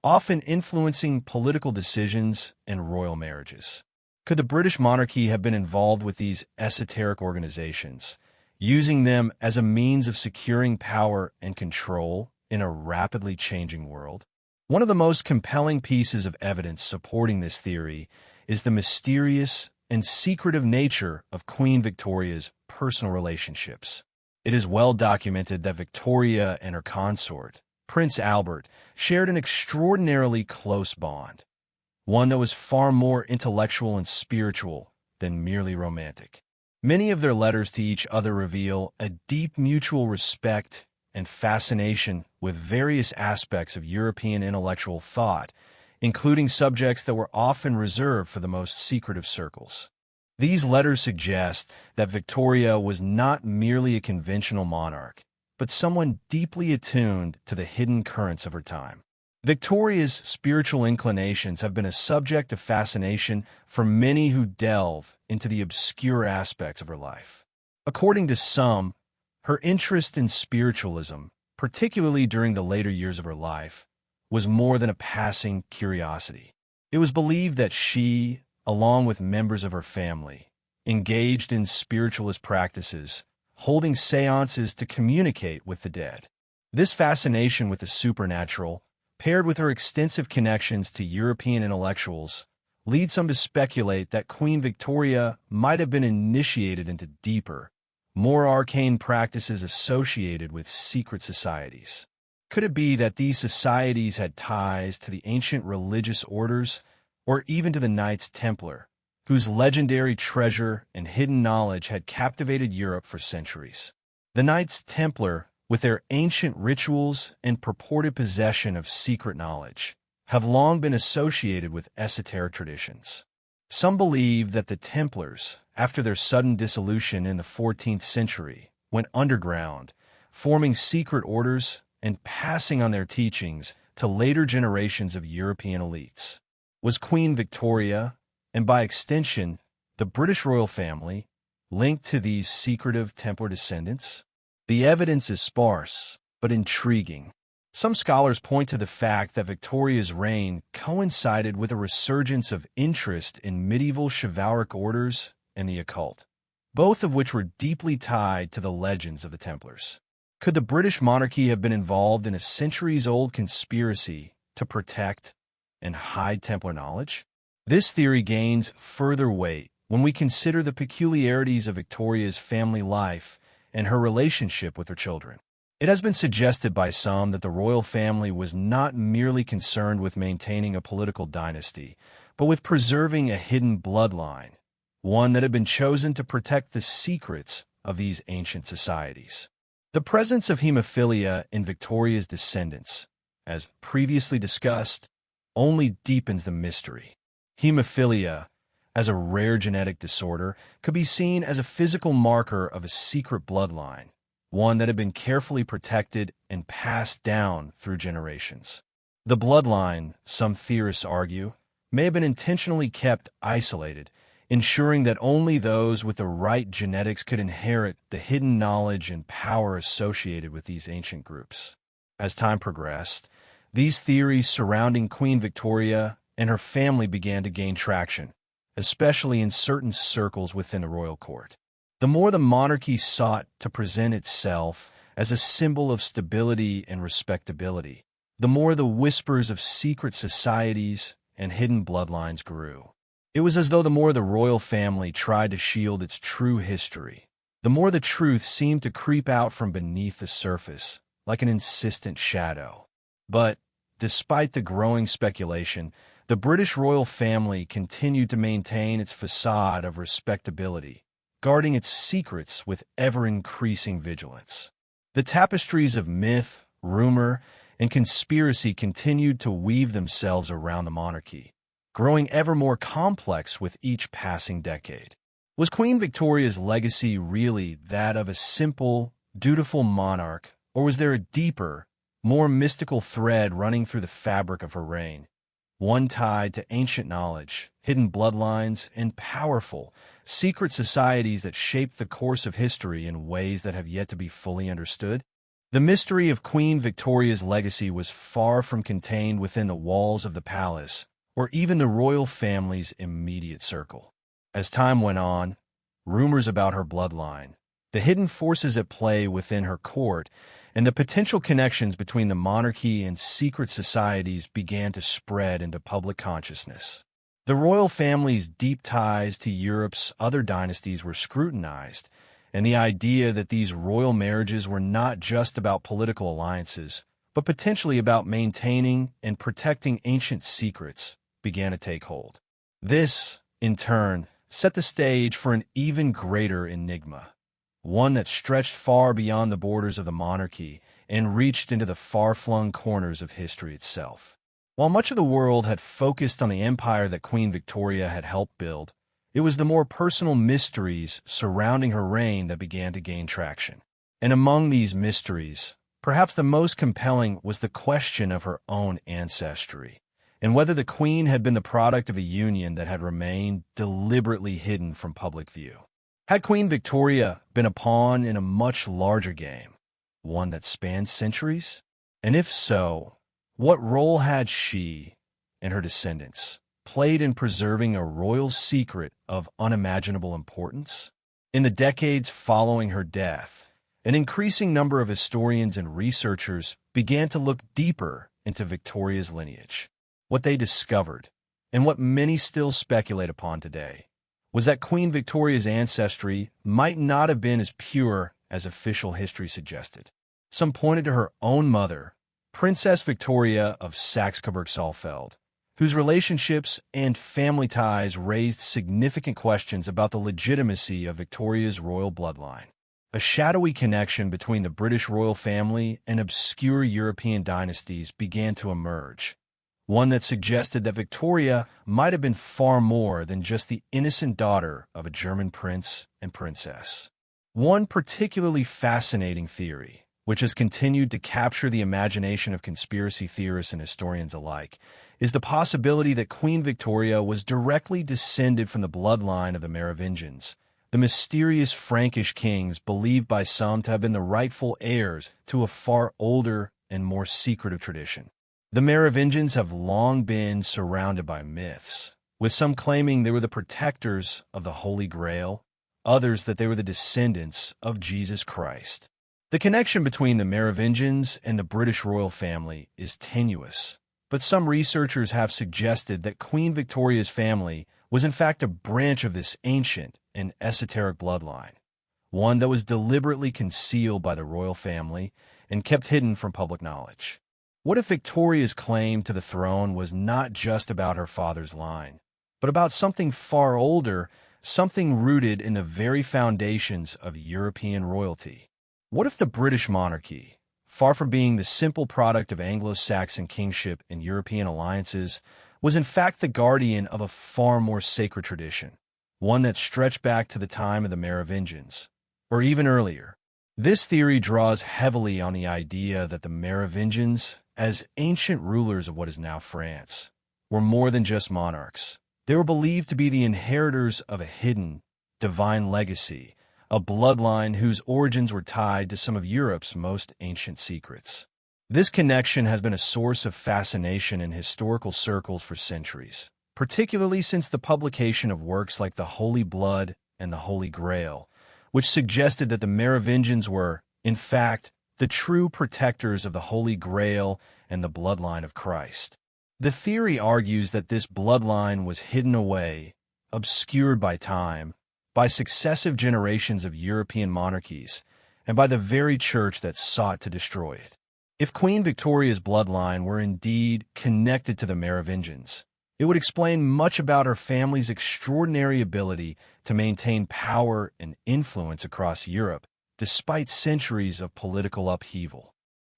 often influencing political decisions and royal marriages. Could the British monarchy have been involved with these esoteric organizations, using them as a means of securing power and control in a rapidly changing world? One of the most compelling pieces of evidence supporting this theory is the mysterious and secretive nature of Queen Victoria's personal relationships. It is well documented that Victoria and her consort, Prince Albert, shared an extraordinarily close bond, one that was far more intellectual and spiritual than merely romantic. Many of their letters to each other reveal a deep mutual respect and fascination with various aspects of European intellectual thought, including subjects that were often reserved for the most secretive circles. These letters suggest that Victoria was not merely a conventional monarch, but someone deeply attuned to the hidden currents of her time. Victoria's spiritual inclinations have been a subject of fascination for many who delve into the obscure aspects of her life. According to some, her interest in spiritualism, particularly during the later years of her life, was more than a passing curiosity. It was believed that she, along with members of her family, engaged in spiritualist practices, holding seances to communicate with the dead. This fascination with the supernatural, paired with her extensive connections to European intellectuals, leads some to speculate that Queen Victoria might have been initiated into deeper, more arcane practices associated with secret societies. Could it be that these societies had ties to the ancient religious orders, or even to the Knights Templar, whose legendary treasure and hidden knowledge had captivated Europe for centuries? The Knights Templar, with their ancient rituals and purported possession of secret knowledge, have long been associated with esoteric traditions. Some believe that the Templars, after their sudden dissolution in the 14th century, went underground, forming secret orders and passing on their teachings to later generations of European elites. Was Queen Victoria, and by extension, the British royal family, linked to these secretive Templar descendants? The evidence is sparse, but intriguing. Some scholars point to the fact that Victoria's reign coincided with a resurgence of interest in medieval chivalric orders and the occult, both of which were deeply tied to the legends of the Templars. Could the British monarchy have been involved in a centuries-old conspiracy to protect and hide Templar knowledge? This theory gains further weight when we consider the peculiarities of Victoria's family life and her relationship with her children. It has been suggested by some that the royal family was not merely concerned with maintaining a political dynasty, but with preserving a hidden bloodline, one that had been chosen to protect the secrets of these ancient societies. The presence of hemophilia in Victoria's descendants, as previously discussed, only deepens the mystery. Hemophilia, as a rare genetic disorder, could be seen as a physical marker of a secret bloodline, one that had been carefully protected and passed down through generations. The bloodline, some theorists argue, may have been intentionally kept isolated, ensuring that only those with the right genetics could inherit the hidden knowledge and power associated with these ancient groups. As time progressed, these theories surrounding Queen Victoria and her family began to gain traction, especially in certain circles within the royal court. The more the monarchy sought to present itself as a symbol of stability and respectability, the more the whispers of secret societies and hidden bloodlines grew. It was as though the more the royal family tried to shield its true history, the more the truth seemed to creep out from beneath the surface, like an insistent shadow. But, despite the growing speculation, the British royal family continued to maintain its facade of respectability, guarding its secrets with ever-increasing vigilance. The tapestries of myth, rumor, and conspiracy continued to weave themselves around the monarchy, growing ever more complex with each passing decade. Was Queen Victoria's legacy really that of a simple, dutiful monarch, or was there a deeper, more mystical thread running through the fabric of her reign? One tied to ancient knowledge, hidden bloodlines, and powerful, secret societies that shaped the course of history in ways that have yet to be fully understood? The mystery of Queen Victoria's legacy was far from contained within the walls of the palace, or even the royal family's immediate circle. As time went on, rumors about her bloodline, the hidden forces at play within her court, and the potential connections between the monarchy and secret societies began to spread into public consciousness. The royal family's deep ties to Europe's other dynasties were scrutinized, and the idea that these royal marriages were not just about political alliances, but potentially about maintaining and protecting ancient secrets, began to take hold. This, in turn, set the stage for an even greater enigma, one that stretched far beyond the borders of the monarchy and reached into the far-flung corners of history itself. While much of the world had focused on the empire that Queen Victoria had helped build, it was the more personal mysteries surrounding her reign that began to gain traction. And among these mysteries, perhaps the most compelling was the question of her own ancestry, and whether the Queen had been the product of a union that had remained deliberately hidden from public view. Had Queen Victoria been a pawn in a much larger game, one that spanned centuries? And if so, what role had she and her descendants played in preserving a royal secret of unimaginable importance? In the decades following her death, an increasing number of historians and researchers began to look deeper into Victoria's lineage. What they discovered, and what many still speculate upon today, was that Queen Victoria's ancestry might not have been as pure as official history suggested. Some pointed to her own mother, Princess Victoria of Saxe-Coburg-Saalfeld, whose relationships and family ties raised significant questions about the legitimacy of Victoria's royal bloodline. A shadowy connection between the British royal family and obscure European dynasties began to emerge, one that suggested that Victoria might have been far more than just the innocent daughter of a German prince and princess. One particularly fascinating theory, which has continued to capture the imagination of conspiracy theorists and historians alike, is the possibility that Queen Victoria was directly descended from the bloodline of the Merovingians, the mysterious Frankish kings believed by some to have been the rightful heirs to a far older and more secretive tradition. The Merovingians have long been surrounded by myths, with some claiming they were the protectors of the Holy Grail, others that they were the descendants of Jesus Christ. The connection between the Merovingians and the British royal family is tenuous, but some researchers have suggested that Queen Victoria's family was in fact a branch of this ancient and esoteric bloodline, one that was deliberately concealed by the royal family and kept hidden from public knowledge. What if Victoria's claim to the throne was not just about her father's line, but about something far older, something rooted in the very foundations of European royalty? What if the British monarchy, far from being the simple product of Anglo-Saxon kingship and European alliances, was in fact the guardian of a far more sacred tradition, one that stretched back to the time of the Merovingians, or even earlier? This theory draws heavily on the idea that the Merovingians, as ancient rulers of what is now France, were more than just monarchs. They were believed to be the inheritors of a hidden, divine legacy, a bloodline whose origins were tied to some of Europe's most ancient secrets. This connection has been a source of fascination in historical circles for centuries, particularly since the publication of works like the Holy Blood and the Holy Grail, which suggested that the Merovingians were, in fact, the true protectors of the Holy Grail and the bloodline of Christ. The theory argues that this bloodline was hidden away, obscured by time, by successive generations of European monarchies, and by the very church that sought to destroy it. If Queen Victoria's bloodline were indeed connected to the Merovingians, it would explain much about her family's extraordinary ability to maintain power and influence across Europe, despite centuries of political upheaval.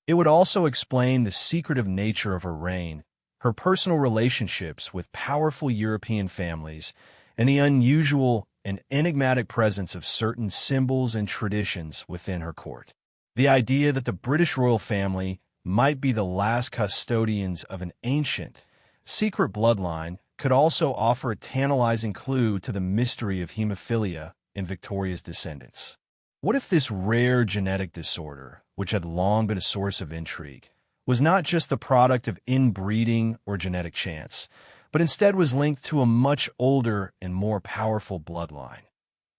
It would also explain the secretive nature of her reign, her personal relationships with powerful European families, and the unusual and enigmatic presence of certain symbols and traditions within her court. The idea that the British royal family might be the last custodians of an ancient, secret bloodline could also offer a tantalizing clue to the mystery of hemophilia in Victoria's descendants. What if this rare genetic disorder, which had long been a source of intrigue, was not just the product of inbreeding or genetic chance, but instead was linked to a much older and more powerful bloodline,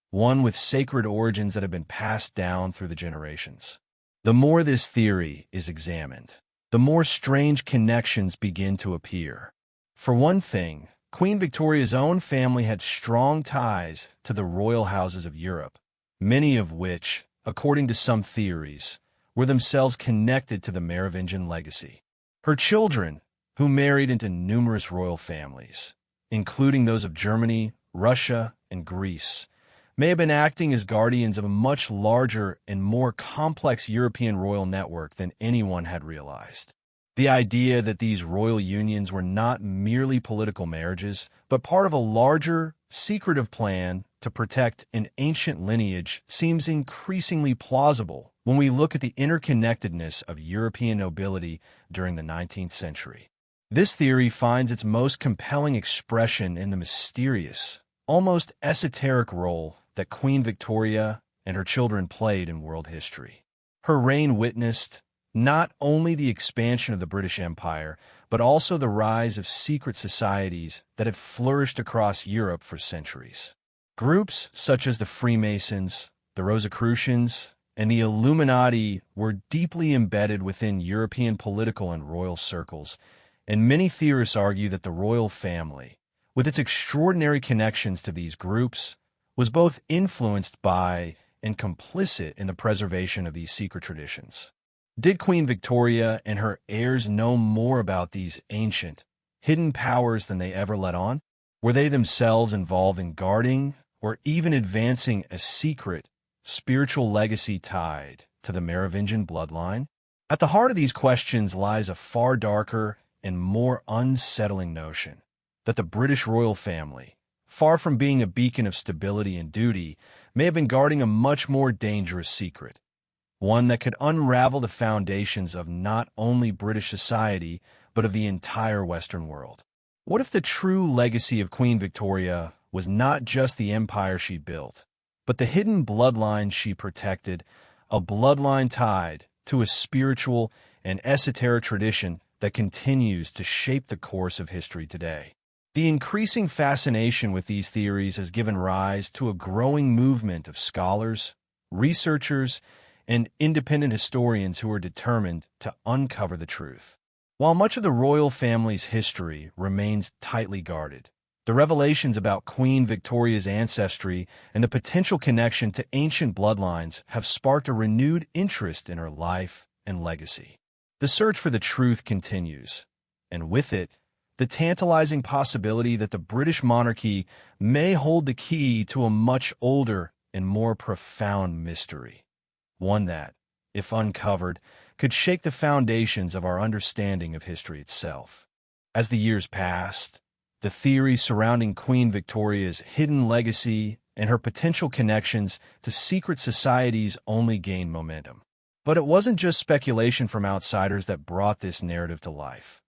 one with sacred origins that have been passed down through the generations? The more this theory is examined, the more strange connections begin to appear. For one thing, Queen Victoria's own family had strong ties to the royal houses of Europe, many of which, according to some theories, were themselves connected to the Merovingian legacy. Her children, who married into numerous royal families, including those of Germany, Russia, and Greece, may have been acting as guardians of a much larger and more complex European royal network than anyone had realized. The idea that these royal unions were not merely political marriages, but part of a larger, secretive plan to protect an ancient lineage seems increasingly plausible when we look at the interconnectedness of European nobility during the 19th century. This theory finds its most compelling expression in the mysterious, almost esoteric role that Queen Victoria and her children played in world history. Her reign witnessed not only the expansion of the British Empire, but also the rise of secret societies that had flourished across Europe for centuries. Groups such as the Freemasons, the Rosicrucians, and the Illuminati were deeply embedded within European political and royal circles, and many theorists argue that the royal family, with its extraordinary connections to these groups, was both influenced by and complicit in the preservation of these secret traditions. Did Queen Victoria and her heirs know more about these ancient, hidden powers than they ever let on? Were they themselves involved in guarding or even advancing a secret, spiritual legacy tied to the Merovingian bloodline? At the heart of these questions lies a far darker and more unsettling notion that the British royal family, far from being a beacon of stability and duty, may have been guarding a much more dangerous secret, one that could unravel the foundations of not only British society, but of the entire Western world. What if the true legacy of Queen Victoria was not just the empire she built, but the hidden bloodline she protected, a bloodline tied to a spiritual and esoteric tradition that continues to shape the course of history today? The increasing fascination with these theories has given rise to a growing movement of scholars, researchers, and independent historians who are determined to uncover the truth. While much of the royal family's history remains tightly guarded, the revelations about Queen Victoria's ancestry and the potential connection to ancient bloodlines have sparked a renewed interest in her life and legacy. The search for the truth continues, and with it, the tantalizing possibility that the British monarchy may hold the key to a much older and more profound mystery, one that, if uncovered, could shake the foundations of our understanding of history itself. As the years passed, the theories surrounding Queen Victoria's hidden legacy and her potential connections to secret societies only gained momentum. But it wasn't just speculation from outsiders that brought this narrative to life.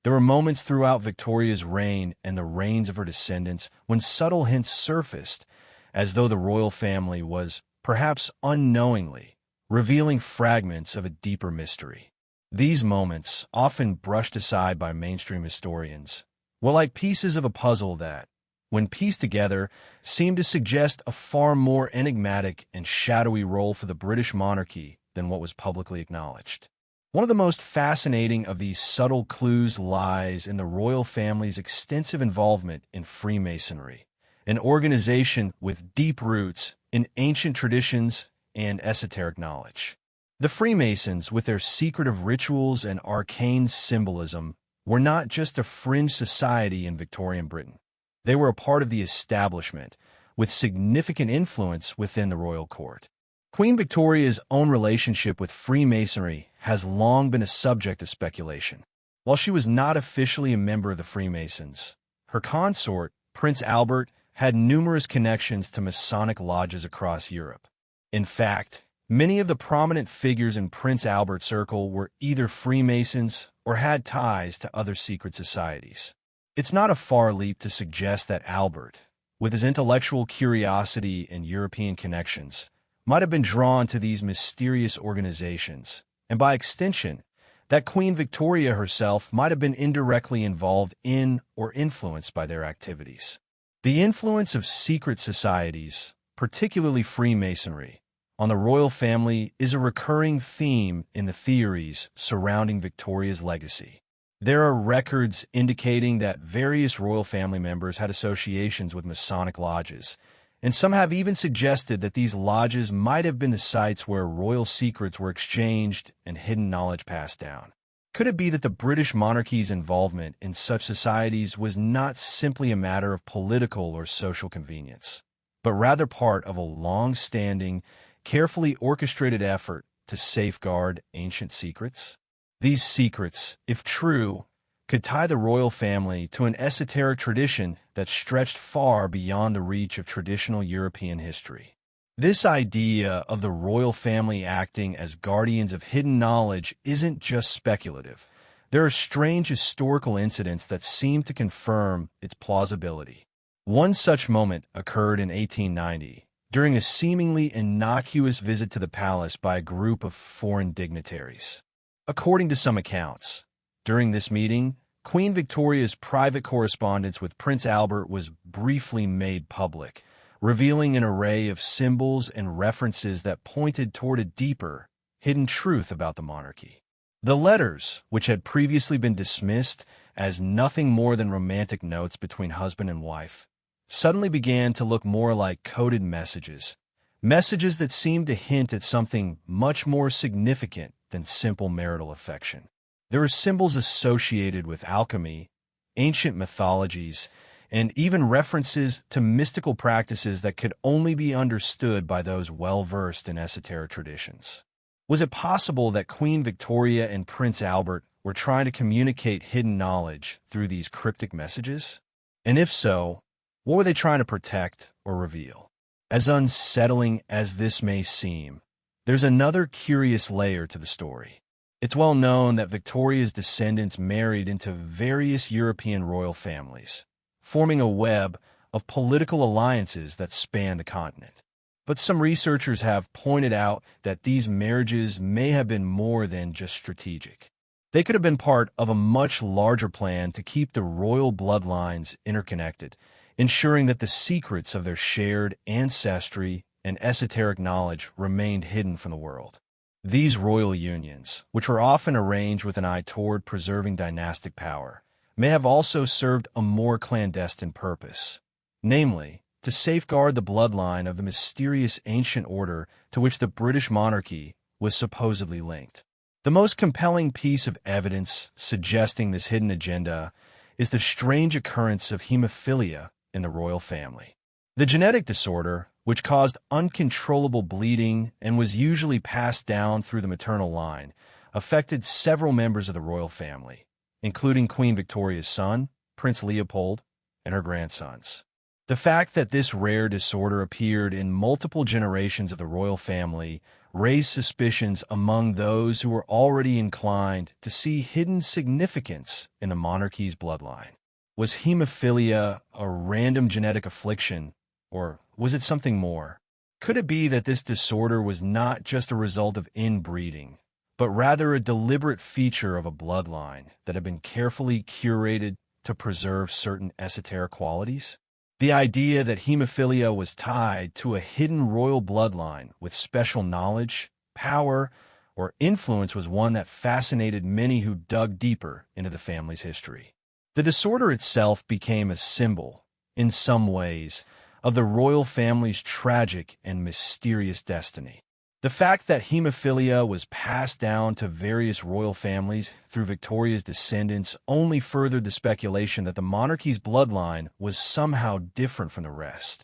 There were moments throughout Victoria's reign and the reigns of her descendants when subtle hints surfaced, as though the royal family was, perhaps unknowingly, revealing fragments of a deeper mystery. These moments, often brushed aside by mainstream historians, were like pieces of a puzzle that, when pieced together, seemed to suggest a far more enigmatic and shadowy role for the British monarchy than what was publicly acknowledged. One of the most fascinating of these subtle clues lies in the royal family's extensive involvement in Freemasonry, an organization with deep roots in ancient traditions and esoteric knowledge. The Freemasons, with their secretive rituals and arcane symbolism, were not just a fringe society in Victorian Britain. They were a part of the establishment, with significant influence within the royal court. Queen Victoria's own relationship with Freemasonry has long been a subject of speculation. While she was not officially a member of the Freemasons, her consort, Prince Albert, had numerous connections to Masonic lodges across Europe. In fact, many of the prominent figures in Prince Albert's circle were either Freemasons or had ties to other secret societies. It's not a far leap to suggest that Albert, with his intellectual curiosity and European connections, might have been drawn to these mysterious organizations, and by extension, that Queen Victoria herself might have been indirectly involved in or influenced by their activities. The influence of secret societies, particularly Freemasonry, on the royal family is a recurring theme in the theories surrounding Victoria's legacy. There are records indicating that various royal family members had associations with Masonic lodges, and some have even suggested that these lodges might have been the sites where royal secrets were exchanged and hidden knowledge passed down. Could it be that the British monarchy's involvement in such societies was not simply a matter of political or social convenience, but rather part of a long-standing, carefully orchestrated effort to safeguard ancient secrets? These secrets, if true, could tie the royal family to an esoteric tradition that stretched far beyond the reach of traditional European history. This idea of the royal family acting as guardians of hidden knowledge isn't just speculative. There are strange historical incidents that seem to confirm its plausibility. One such moment occurred in 1890, during a seemingly innocuous visit to the palace by a group of foreign dignitaries. According to some accounts, during this meeting, Queen Victoria's private correspondence with Prince Albert was briefly made public, revealing an array of symbols and references that pointed toward a deeper, hidden truth about the monarchy. The letters, which had previously been dismissed as nothing more than romantic notes between husband and wife, suddenly began to look more like coded messages that seemed to hint at something much more significant than simple marital affection. There were symbols associated with alchemy, ancient mythologies, and even references to mystical practices that could only be understood by those well-versed in esoteric traditions. Was it possible that Queen Victoria and Prince Albert were trying to communicate hidden knowledge through these cryptic messages? And if so, what were they trying to protect or reveal? As unsettling as this may seem, there's another curious layer to the story. It's well known that Victoria's descendants married into various European royal families, forming a web of political alliances that span the continent. But some researchers have pointed out that these marriages may have been more than just strategic. They could have been part of a much larger plan to keep the royal bloodlines interconnected, ensuring that the secrets of their shared ancestry and esoteric knowledge remained hidden from the world. These royal unions, which were often arranged with an eye toward preserving dynastic power, may have also served a more clandestine purpose, namely, to safeguard the bloodline of the mysterious ancient order to which the British monarchy was supposedly linked. The most compelling piece of evidence suggesting this hidden agenda is the strange occurrence of hemophilia in the royal family. The genetic disorder, which caused uncontrollable bleeding and was usually passed down through the maternal line, affected several members of the royal family, including Queen Victoria's son, Prince Leopold, and her grandsons. The fact that this rare disorder appeared in multiple generations of the royal family raised suspicions among those who were already inclined to see hidden significance in the monarchy's bloodline. Was hemophilia a random genetic affliction, or was it something more? Could it be that this disorder was not just a result of inbreeding, but rather a deliberate feature of a bloodline that had been carefully curated to preserve certain esoteric qualities? The idea that hemophilia was tied to a hidden royal bloodline with special knowledge, power, or influence was one that fascinated many who dug deeper into the family's history. The disorder itself became a symbol, in some ways, of the royal family's tragic and mysterious destiny. The fact that hemophilia was passed down to various royal families through Victoria's descendants only furthered the speculation that the monarchy's bloodline was somehow different from the rest,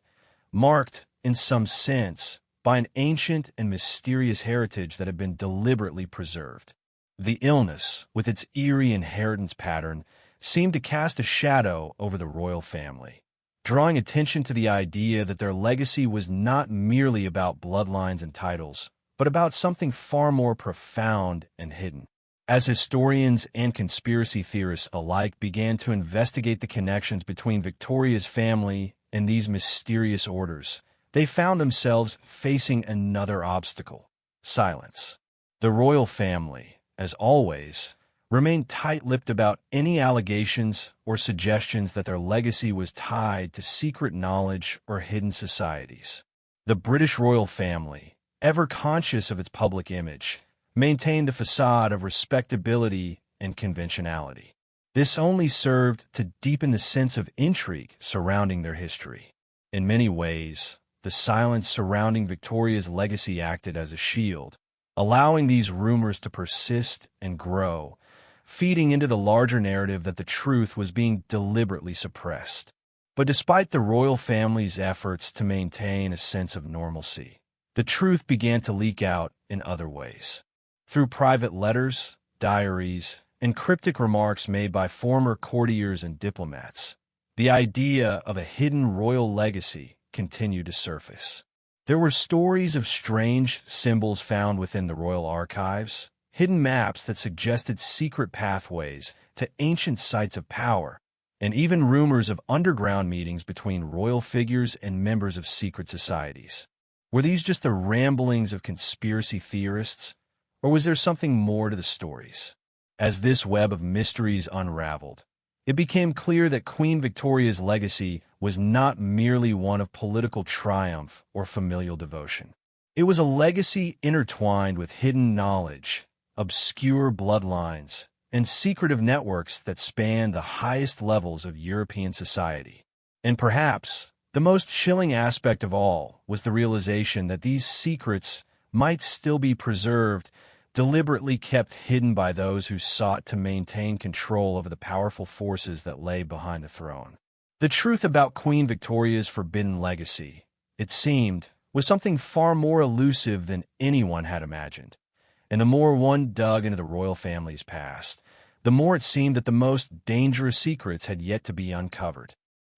marked, in some sense, by an ancient and mysterious heritage that had been deliberately preserved. The illness, with its eerie inheritance pattern, seemed to cast a shadow over the royal family, drawing attention to the idea that their legacy was not merely about bloodlines and titles, but about something far more profound and hidden. As historians and conspiracy theorists alike began to investigate the connections between Victoria's family and these mysterious orders, they found themselves facing another obstacle: silence. The royal family, as always, remained tight-lipped about any allegations or suggestions that their legacy was tied to secret knowledge or hidden societies. The British royal family, ever conscious of its public image, maintained the facade of respectability and conventionality. This only served to deepen the sense of intrigue surrounding their history. In many ways, the silence surrounding Victoria's legacy acted as a shield, allowing these rumors to persist and grow, feeding into the larger narrative that the truth was being deliberately suppressed. But despite the royal family's efforts to maintain a sense of normalcy, the truth began to leak out in other ways. Through private letters, diaries, and cryptic remarks made by former courtiers and diplomats, the idea of a hidden royal legacy continued to surface. There were stories of strange symbols found within the royal archives, hidden maps that suggested secret pathways to ancient sites of power, and even rumors of underground meetings between royal figures and members of secret societies. Were these just the ramblings of conspiracy theorists, or was there something more to the stories? As this web of mysteries unraveled, it became clear that Queen Victoria's legacy was not merely one of political triumph or familial devotion. It was a legacy intertwined with hidden knowledge, obscure bloodlines, and secretive networks that spanned the highest levels of European society. And perhaps the most chilling aspect of all was the realization that these secrets might still be preserved, deliberately kept hidden by those who sought to maintain control over the powerful forces that lay behind the throne. The truth about Queen Victoria's forbidden legacy, it seemed, was something far more elusive than anyone had imagined. And the more one dug into the royal family's past, the more it seemed that the most dangerous secrets had yet to be uncovered.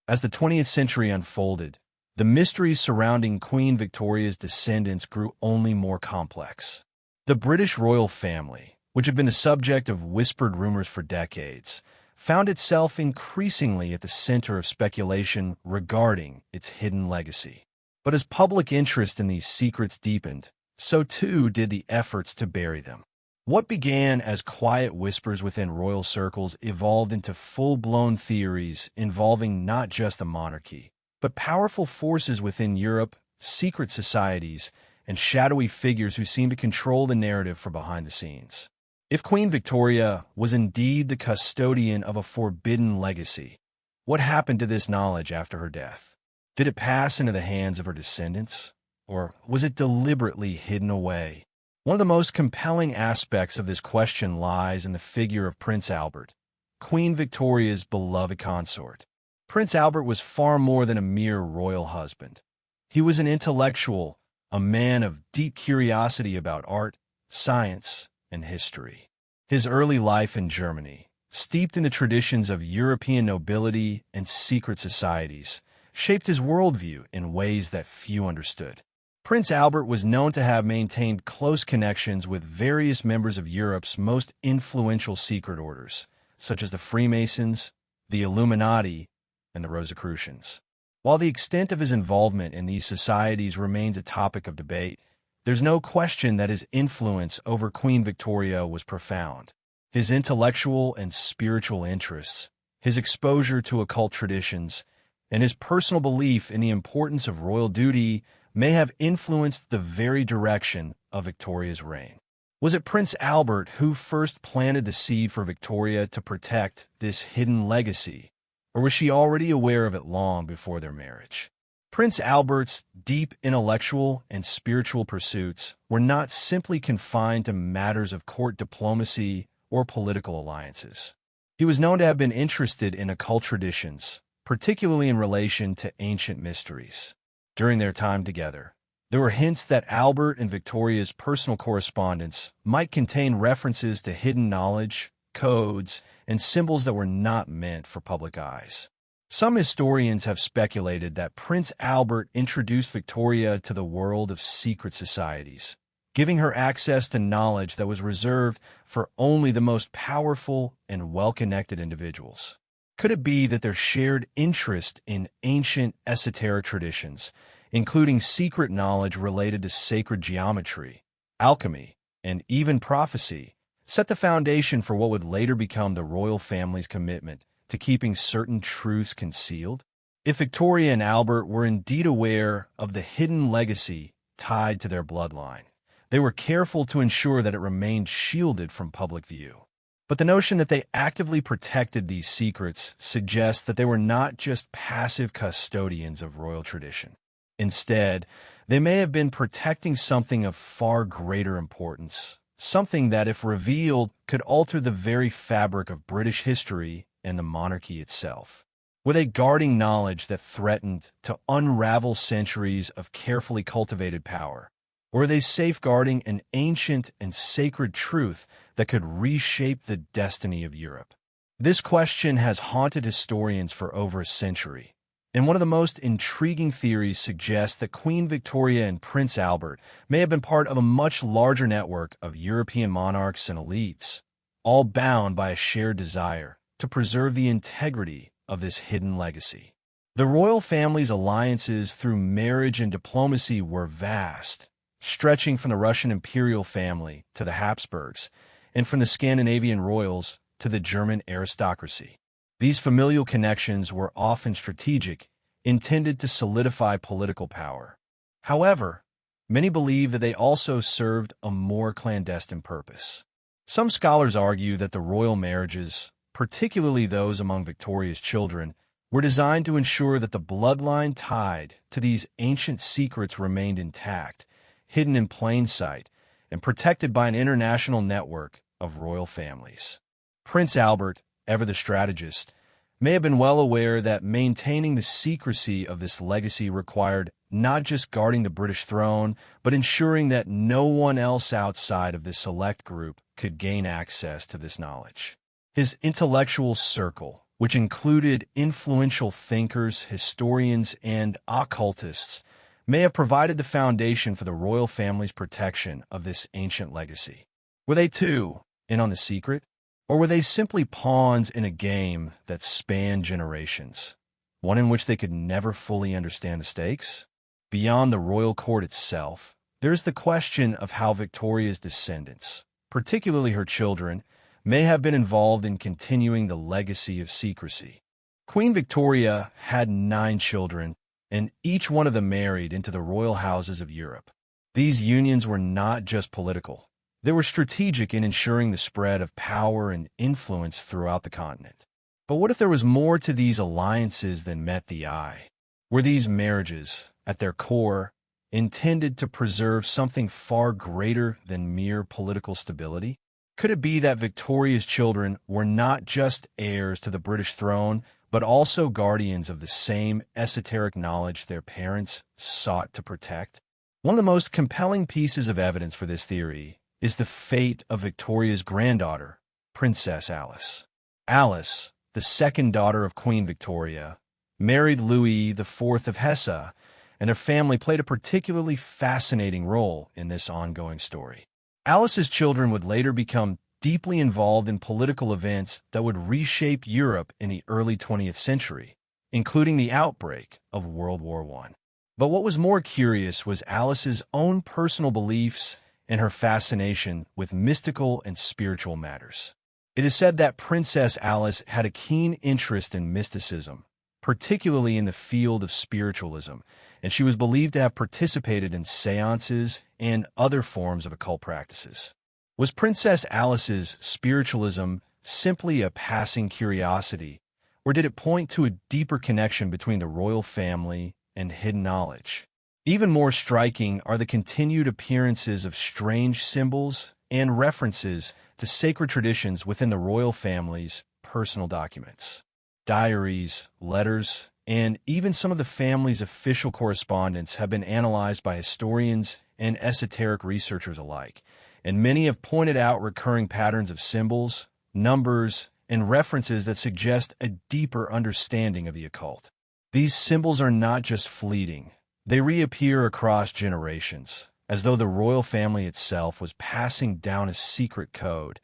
As the 20th century unfolded, the mysteries surrounding Queen Victoria's descendants grew only more complex. The British royal family, which had been the subject of whispered rumors for decades, found itself increasingly at the center of speculation regarding its hidden legacy. But as public interest in these secrets deepened, so too did the efforts to bury them. What began as quiet whispers within royal circles evolved into full-blown theories involving not just the monarchy, but powerful forces within Europe, secret societies, and shadowy figures who seemed to control the narrative from behind the scenes. If Queen Victoria was indeed the custodian of a forbidden legacy, what happened to this knowledge after her death? Did it pass into the hands of her descendants? Or was it deliberately hidden away? One of the most compelling aspects of this question lies in the figure of Prince Albert, Queen Victoria's beloved consort. Prince Albert was far more than a mere royal husband. He was an intellectual, a man of deep curiosity about art, science, and history. His early life in Germany, steeped in the traditions of European nobility and secret societies, shaped his worldview in ways that few understood. Prince Albert was known to have maintained close connections with various members of Europe's most influential secret orders, such as the Freemasons, the Illuminati, and the Rosicrucians. While the extent of his involvement in these societies remains a topic of debate, there's no question that his influence over Queen Victoria was profound. His intellectual and spiritual interests, his exposure to occult traditions, and his personal belief in the importance of royal duty may have influenced the very direction of Victoria's reign. Was it Prince Albert who first planted the seed for Victoria to protect this hidden legacy, or was she already aware of it long before their marriage? Prince Albert's deep intellectual and spiritual pursuits were not simply confined to matters of court diplomacy or political alliances. He was known to have been interested in occult traditions, particularly in relation to ancient mysteries. During their time together, there were hints that Albert and Victoria's personal correspondence might contain references to hidden knowledge, codes, and symbols that were not meant for public eyes. Some historians have speculated that Prince Albert introduced Victoria to the world of secret societies, giving her access to knowledge that was reserved for only the most powerful and well-connected individuals. Could it be that their shared interest in ancient esoteric traditions, including secret knowledge related to sacred geometry, alchemy, and even prophecy, set the foundation for what would later become the royal family's commitment to keeping certain truths concealed? If Victoria and Albert were indeed aware of the hidden legacy tied to their bloodline, they were careful to ensure that it remained shielded from public view. But the notion that they actively protected these secrets suggests that they were not just passive custodians of royal tradition. Instead, they may have been protecting something of far greater importance, something that, if revealed, could alter the very fabric of British history and the monarchy itself. Were they guarding knowledge that threatened to unravel centuries of carefully cultivated power? Or were they safeguarding an ancient and sacred truth that could reshape the destiny of Europe? This question has haunted historians for over a century, and one of the most intriguing theories suggests that Queen Victoria and Prince Albert may have been part of a much larger network of European monarchs and elites, all bound by a shared desire to preserve the integrity of this hidden legacy. The royal family's alliances through marriage and diplomacy were vast, stretching from the Russian imperial family to the Habsburgs, and from the Scandinavian royals to the German aristocracy. These familial connections were often strategic, intended to solidify political power. However, many believe that they also served a more clandestine purpose. Some scholars argue that the royal marriages, particularly those among Victoria's children, were designed to ensure that the bloodline tied to these ancient secrets remained intact, hidden in plain sight, and protected by an international network of royal families. Prince Albert, ever the strategist, may have been well aware that maintaining the secrecy of this legacy required not just guarding the British throne, but ensuring that no one else outside of this select group could gain access to this knowledge. His intellectual circle, which included influential thinkers, historians, and occultists, may have provided the foundation for the royal family's protection of this ancient legacy. Were they, too, in on the secret? Or were they simply pawns in a game that spanned generations, one in which they could never fully understand the stakes? Beyond the royal court itself, there's the question of how Victoria's descendants, particularly her children, may have been involved in continuing the legacy of secrecy. Queen Victoria had 9 children, and each one of them married into the royal houses of Europe. These unions were not just political. They were strategic in ensuring the spread of power and influence throughout the continent. But what if there was more to these alliances than met the eye? Were these marriages, at their core, intended to preserve something far greater than mere political stability? Could it be that Victoria's children were not just heirs to the British throne, but also guardians of the same esoteric knowledge their parents sought to protect? One of the most compelling pieces of evidence for this theory is the fate of Victoria's granddaughter, Princess Alice. Alice, the second daughter of Queen Victoria, married Louis IV of Hesse, and her family played a particularly fascinating role in this ongoing story. Alice's children would later become deeply involved in political events that would reshape Europe in the early 20th century, including the outbreak of World War I. But what was more curious was Alice's own personal beliefs and her fascination with mystical and spiritual matters. It is said that Princess Alice had a keen interest in mysticism, particularly in the field of spiritualism, and she was believed to have participated in seances and other forms of occult practices. Was Princess Alice's spiritualism simply a passing curiosity, or did it point to a deeper connection between the royal family and hidden knowledge? Even more striking are the continued appearances of strange symbols and references to sacred traditions within the royal family's personal documents. Diaries, letters, and even some of the family's official correspondence have been analyzed by historians and esoteric researchers alike, and many have pointed out recurring patterns of symbols, numbers, and references that suggest a deeper understanding of the occult. These symbols are not just fleeting. They reappear across generations, as though the royal family itself was passing down a secret code,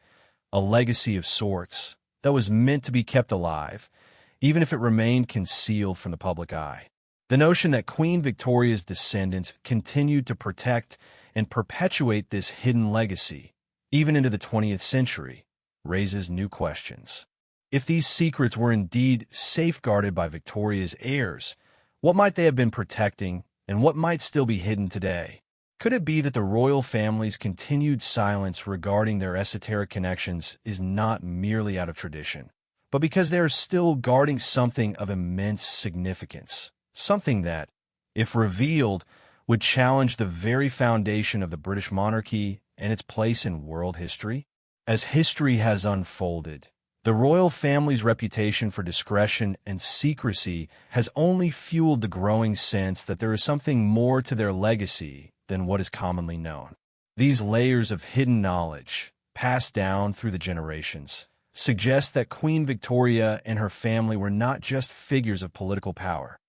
a legacy of sorts, that was meant to be kept alive, even if it remained concealed from the public eye. The notion that Queen Victoria's descendants continued to protect and perpetuate this hidden legacy, even into the 20th century, raises new questions. If these secrets were indeed safeguarded by Victoria's heirs, what might they have been protecting, and what might still be hidden today? Could it be that the royal family's continued silence regarding their esoteric connections is not merely out of tradition, but because they are still guarding something of immense significance, something that, if revealed, would challenge the very foundation of the British monarchy and its place in world history? As history has unfolded, the royal family's reputation for discretion and secrecy has only fueled the growing sense that there is something more to their legacy than what is commonly known. These layers of hidden knowledge, passed down through the generations, suggest that Queen Victoria and her family were not just figures of political power.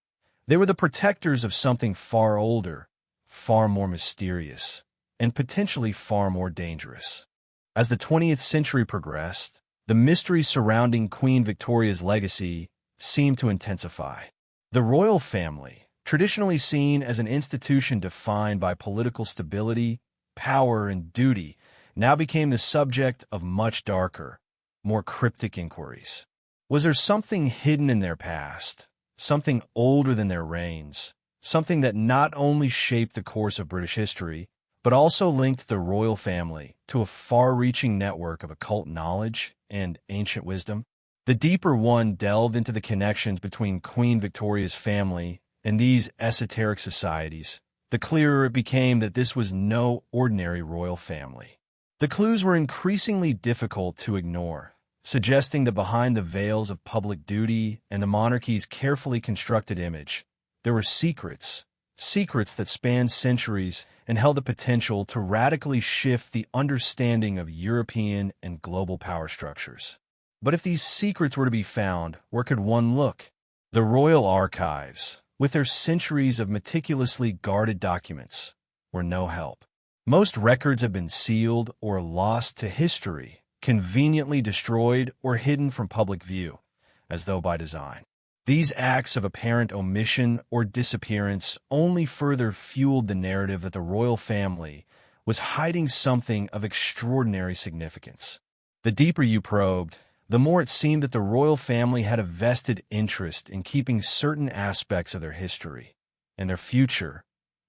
They were the protectors of something far older, far more mysterious, and potentially far more dangerous. As the 20th century progressed, the mystery surrounding Queen Victoria's legacy seemed to intensify. The royal family, traditionally seen as an institution defined by political stability, power, and duty, now became the subject of much darker, more cryptic inquiries. Was there something hidden in their past, something older than their reigns, something that not only shaped the course of British history, but also linked the royal family to a far-reaching network of occult knowledge and ancient wisdom? The deeper one delved into the connections between Queen Victoria's family and these esoteric societies, the clearer it became that this was no ordinary royal family. The clues were increasingly difficult to ignore, suggesting that behind the veils of public duty and the monarchy's carefully constructed image, there were secrets that spanned centuries and held the potential to radically shift the understanding of European and global power structures. But if these secrets were to be found, where could one look? The royal archives, with their centuries of meticulously guarded documents, were no help. Most records have been sealed or lost to history, conveniently destroyed or hidden from public view, as though by design. These acts of apparent omission or disappearance only further fueled the narrative that the royal family was hiding something of extraordinary significance. The deeper you probed, the more it seemed that the royal family had a vested interest in keeping certain aspects of their history and their future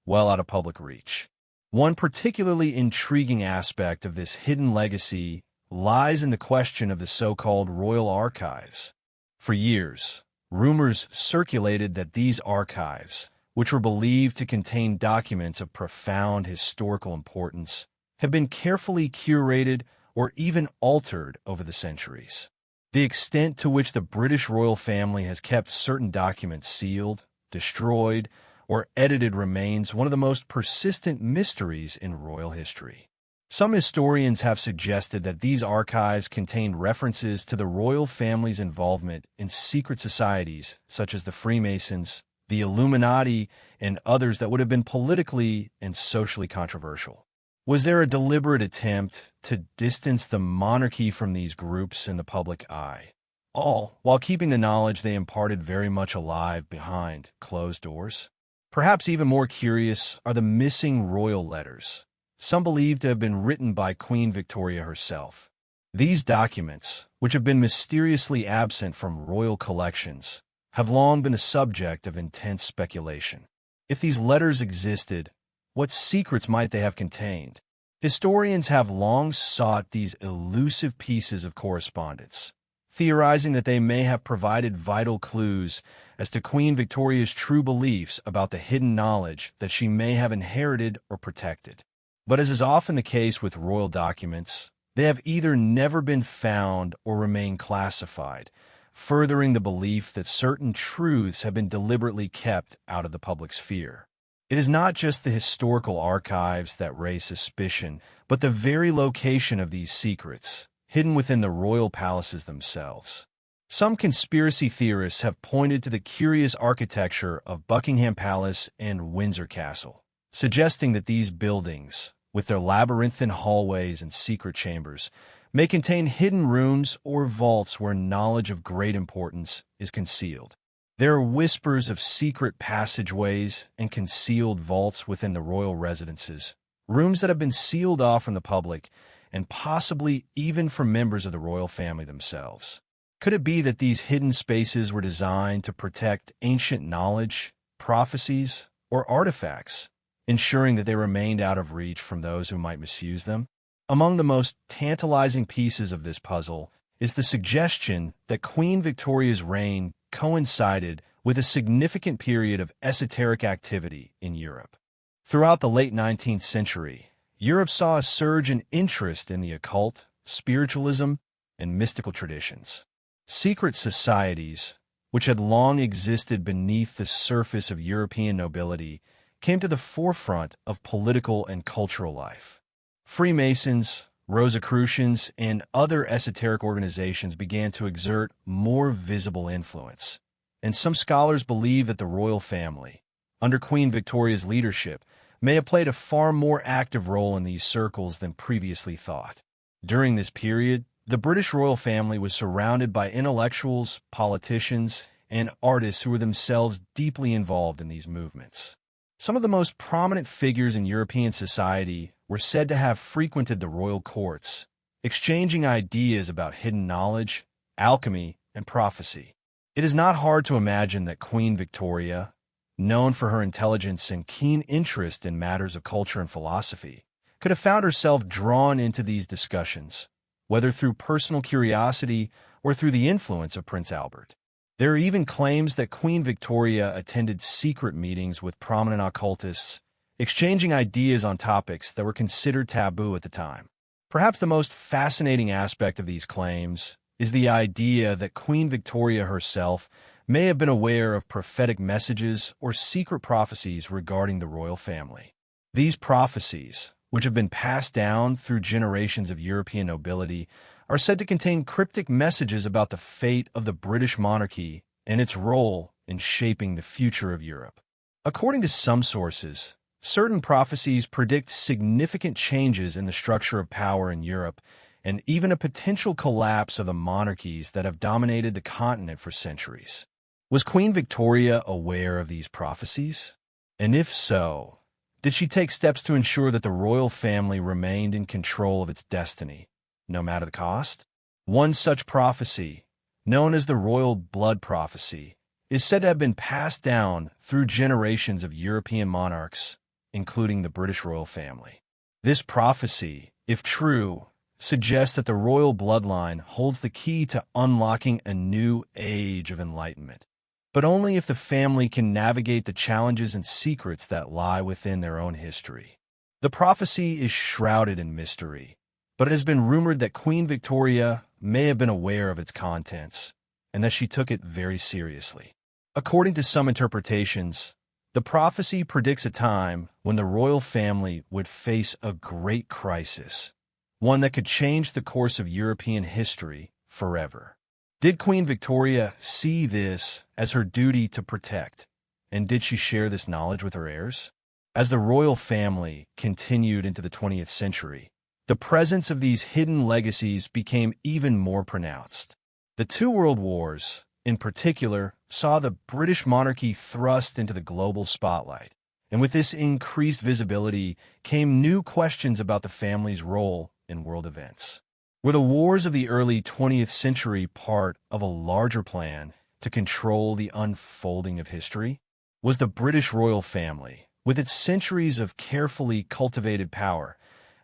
well out of public reach. One particularly intriguing aspect of this hidden legacy lies in the question of the so-called royal archives. For years, rumors circulated that these archives, which were believed to contain documents of profound historical importance, have been carefully curated or even altered over the centuries. The extent to which the British royal family has kept certain documents sealed, destroyed, or edited remains one of the most persistent mysteries in royal history. Some historians have suggested that these archives contain references to the royal family's involvement in secret societies such as the Freemasons, the Illuminati, and others that would have been politically and socially controversial. Was there a deliberate attempt to distance the monarchy from these groups in the public eye, all while keeping the knowledge they imparted very much alive behind closed doors? Perhaps even more curious are the missing royal letters, some believed to have been written by Queen Victoria herself. These documents, which have been mysteriously absent from royal collections, have long been the subject of intense speculation. If these letters existed, what secrets might they have contained? Historians have long sought these elusive pieces of correspondence, theorizing that they may have provided vital clues as to Queen Victoria's true beliefs about the hidden knowledge that she may have inherited or protected. But as is often the case with royal documents, they have either never been found or remain classified, furthering the belief that certain truths have been deliberately kept out of the public sphere. It is not just the historical archives that raise suspicion, but the very location of these secrets, hidden within the royal palaces themselves. Some conspiracy theorists have pointed to the curious architecture of Buckingham Palace and Windsor Castle, suggesting that these buildings, with their labyrinthine hallways and secret chambers, may contain hidden rooms or vaults where knowledge of great importance is concealed. There are whispers of secret passageways and concealed vaults within the royal residences, rooms that have been sealed off from the public and possibly even from members of the royal family themselves. Could it be that these hidden spaces were designed to protect ancient knowledge, prophecies, or artifacts, ensuring that they remained out of reach from those who might misuse them? Among the most tantalizing pieces of this puzzle is the suggestion that Queen Victoria's reign coincided with a significant period of esoteric activity in Europe. Throughout the late 19th century, Europe saw a surge in interest in the occult, spiritualism, and mystical traditions. Secret societies, which had long existed beneath the surface of European nobility, came to the forefront of political and cultural life. Freemasons, Rosicrucians, and other esoteric organizations began to exert more visible influence, and some scholars believe that the royal family, under Queen Victoria's leadership, may have played a far more active role in these circles than previously thought. During this period, the British royal family was surrounded by intellectuals, politicians, and artists who were themselves deeply involved in these movements. Some of the most prominent figures in European society were said to have frequented the royal courts, exchanging ideas about hidden knowledge, alchemy, and prophecy. It is not hard to imagine that Queen Victoria, known for her intelligence and keen interest in matters of culture and philosophy, could have found herself drawn into these discussions, whether through personal curiosity or through the influence of Prince Albert. There are even claims that Queen Victoria attended secret meetings with prominent occultists, exchanging ideas on topics that were considered taboo at the time. Perhaps the most fascinating aspect of these claims is the idea that Queen Victoria herself may have been aware of prophetic messages or secret prophecies regarding the royal family. These prophecies, which have been passed down through generations of European nobility, are said to contain cryptic messages about the fate of the British monarchy and its role in shaping the future of Europe. According to some sources, certain prophecies predict significant changes in the structure of power in Europe and even a potential collapse of the monarchies that have dominated the continent for centuries. Was Queen Victoria aware of these prophecies? And if so, did she take steps to ensure that the royal family remained in control of its destiny, no matter the cost? One such prophecy, known as the royal blood prophecy, is said to have been passed down through generations of European monarchs, including the British royal family. This prophecy, if true, suggests that the royal bloodline holds the key to unlocking a new age of enlightenment, but only if the family can navigate the challenges and secrets that lie within their own history. The prophecy is shrouded in mystery, but it has been rumored that Queen Victoria may have been aware of its contents and that she took it very seriously. According to some interpretations, The prophecy predicts a time when the royal family would face a great crisis, one that could change the course of European history forever. Did Queen Victoria see this as her duty to protect, and did she share this knowledge with her heirs? As the royal family continued into the 20th century, the presence of these hidden legacies became even more pronounced. The two world wars, in particular, saw the British monarchy thrust into the global spotlight, and with this increased visibility came new questions about the family's role in world events. Were the wars of the early 20th century part of a larger plan to control the unfolding of history? Was the British royal family, with its centuries of carefully cultivated power,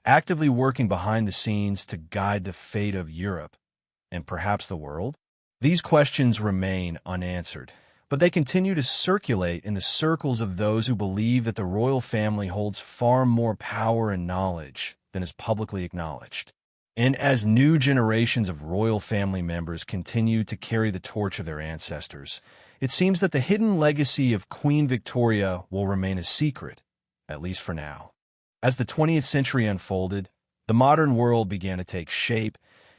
actively working behind the scenes to guide the fate of Europe and perhaps the world? These questions remain unanswered, but they continue to circulate in the circles of those who believe that the royal family holds far more power and knowledge than is publicly acknowledged. And as new generations of royal family members continue to carry the torch of their ancestors, it seems that the hidden legacy of Queen Victoria will remain a secret, at least for now. As the 20th century unfolded, the modern world began to take shape,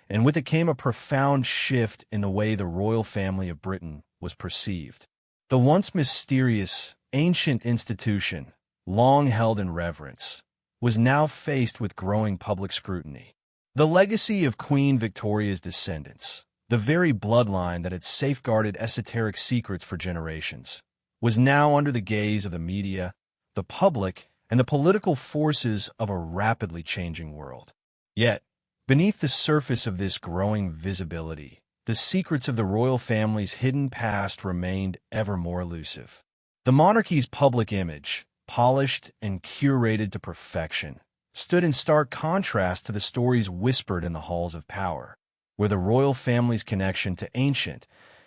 and with it came a profound shift in the way the royal family of Britain was perceived. The once mysterious, ancient institution, long held in reverence, was now faced with growing public scrutiny. The legacy of Queen Victoria's descendants, the very bloodline that had safeguarded esoteric secrets for generations, was now under the gaze of the media, the public, and the political forces of a rapidly changing world. Yet, beneath the surface of this growing visibility, the secrets of the royal family's hidden past remained ever more elusive. The monarchy's public image, polished and curated to perfection, stood in stark contrast to the stories whispered in the halls of power, where the royal family's connection to ancient,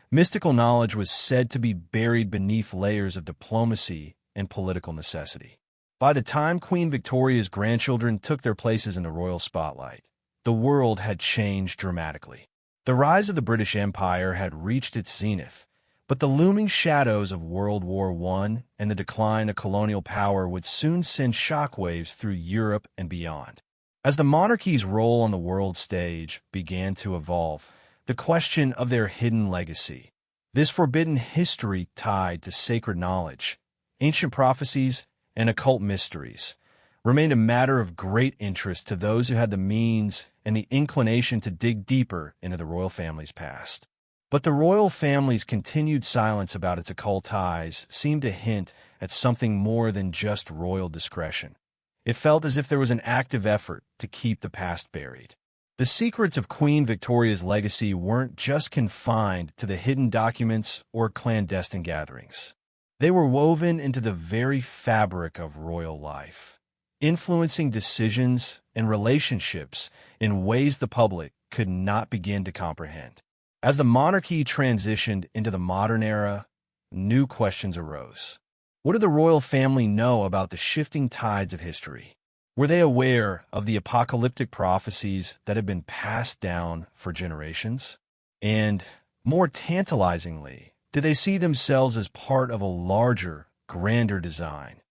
mystical knowledge was said to be buried beneath layers of diplomacy and political necessity. By the time Queen Victoria's grandchildren took their places in the royal spotlight, the world had changed dramatically. The rise of the British Empire had reached its zenith, but the looming shadows of World War I and the decline of colonial power would soon send shockwaves through Europe and beyond. As the monarchy's role on the world stage began to evolve, the question of their hidden legacy, this forbidden history tied to sacred knowledge, ancient prophecies, and occult mysteries, remained a matter of great interest to those who had the means and the inclination to dig deeper into the royal family's past. But the royal family's continued silence about its occult ties seemed to hint at something more than just royal discretion. It felt as if there was an active effort to keep the past buried. The secrets of Queen Victoria's legacy weren't just confined to the hidden documents or clandestine gatherings. They were woven into the very fabric of royal life, influencing decisions and relationships in ways the public could not begin to comprehend. As the monarchy transitioned into the modern era, new questions arose. What did the royal family know about the shifting tides of history? Were they aware of the apocalyptic prophecies that had been passed down for generations? And, more tantalizingly, did they see themselves as part of a larger, grander design,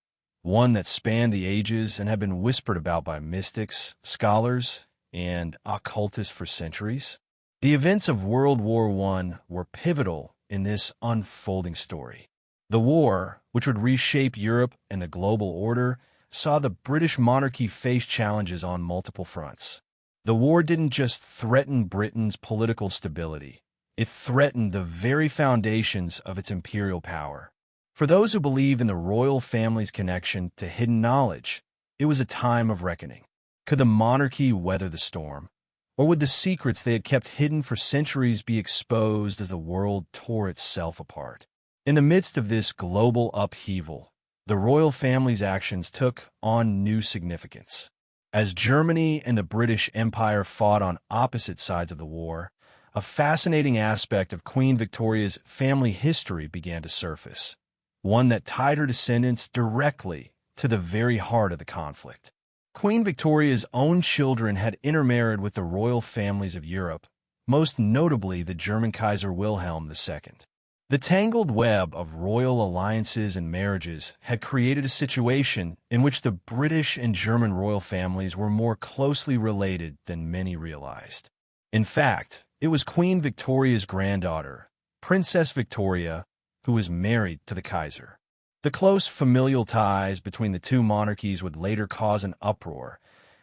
one that spanned the ages and had been whispered about by mystics, scholars, and occultists for centuries? The events of World War I were pivotal in this unfolding story. The war, which would reshape Europe and the global order, saw the British monarchy face challenges on multiple fronts. The war didn't just threaten Britain's political stability. It threatened the very foundations of its imperial power. For those who believe in the royal family's connection to hidden knowledge, it was a time of reckoning. Could the monarchy weather the storm? Or would the secrets they had kept hidden for centuries be exposed as the world tore itself apart? In the midst of this global upheaval, the royal family's actions took on new significance. As Germany and the British Empire fought on opposite sides of the war, a fascinating aspect of Queen Victoria's family history began to surface, one that tied her descendants directly to the very heart of the conflict. Queen Victoria's own children had intermarried with the royal families of Europe, most notably the German Kaiser Wilhelm II. The tangled web of royal alliances and marriages had created a situation in which the British and German royal families were more closely related than many realized. In fact, it was Queen Victoria's granddaughter, Princess Victoria, who was married to the Kaiser. The close familial ties between the two monarchies would later cause an uproar,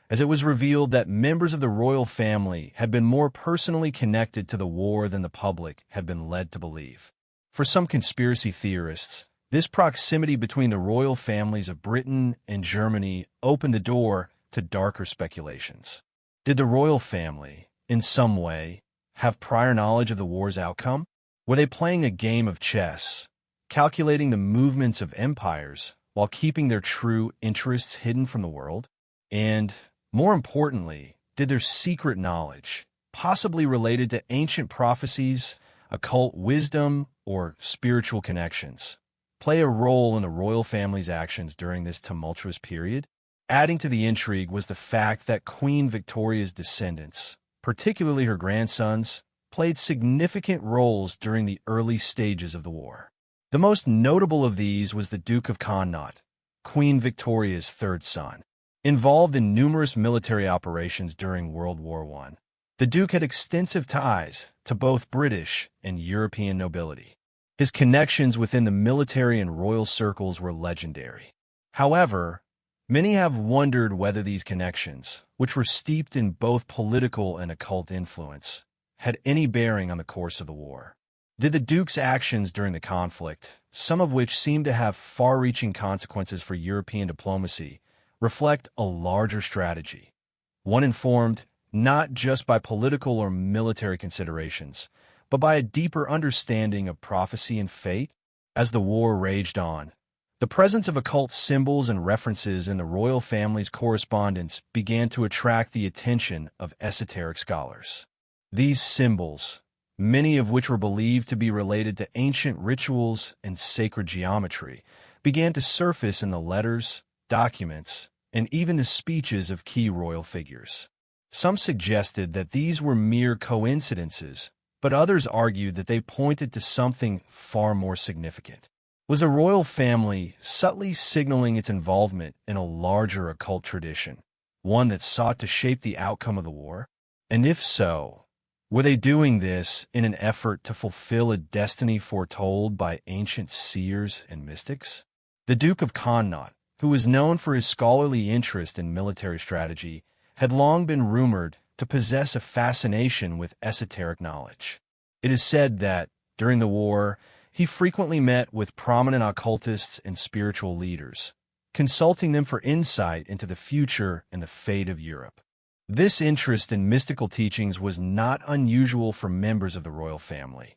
as it was revealed that members of the royal family had been more personally connected to the war than the public had been led to believe. For some conspiracy theorists, this proximity between the royal families of Britain and Germany opened the door to darker speculations. Did the royal family, in some way, have prior knowledge of the war's outcome? Were they playing a game of chess, calculating the movements of empires while keeping their true interests hidden from the world? And, more importantly, did their secret knowledge, possibly related to ancient prophecies, occult wisdom, or spiritual connections, play a role in the royal family's actions during this tumultuous period? Adding to the intrigue was the fact that Queen Victoria's descendants, particularly her grandsons, played significant roles during the early stages of the war. The most notable of these was the Duke of Connaught, Queen Victoria's third son. Involved in numerous military operations during World War I, the Duke had extensive ties to both British and European nobility. His connections within the military and royal circles were legendary. However, many have wondered whether these connections, which were steeped in both political and occult influence, had any bearing on the course of the war. Did the Duke's actions during the conflict, some of which seemed to have far-reaching consequences for European diplomacy, reflect a larger strategy, one informed not just by political or military considerations, but by a deeper understanding of prophecy and fate? As the war raged on, the presence of occult symbols and references in the royal family's correspondence began to attract the attention of esoteric scholars. These symbols, many of which were believed to be related to ancient rituals and sacred geometry, began to surface in the letters, documents, and even the speeches of key royal figures. Some suggested that these were mere coincidences, but others argued that they pointed to something far more significant. Was the royal family subtly signaling its involvement in a larger occult tradition, one that sought to shape the outcome of the war? And if so, were they doing this in an effort to fulfill a destiny foretold by ancient seers and mystics? The Duke of Connaught, who was known for his scholarly interest in military strategy, had long been rumored to possess a fascination with esoteric knowledge. It is said that, during the war, he frequently met with prominent occultists and spiritual leaders, consulting them for insight into the future and the fate of Europe. This interest in mystical teachings was not unusual for members of the royal family,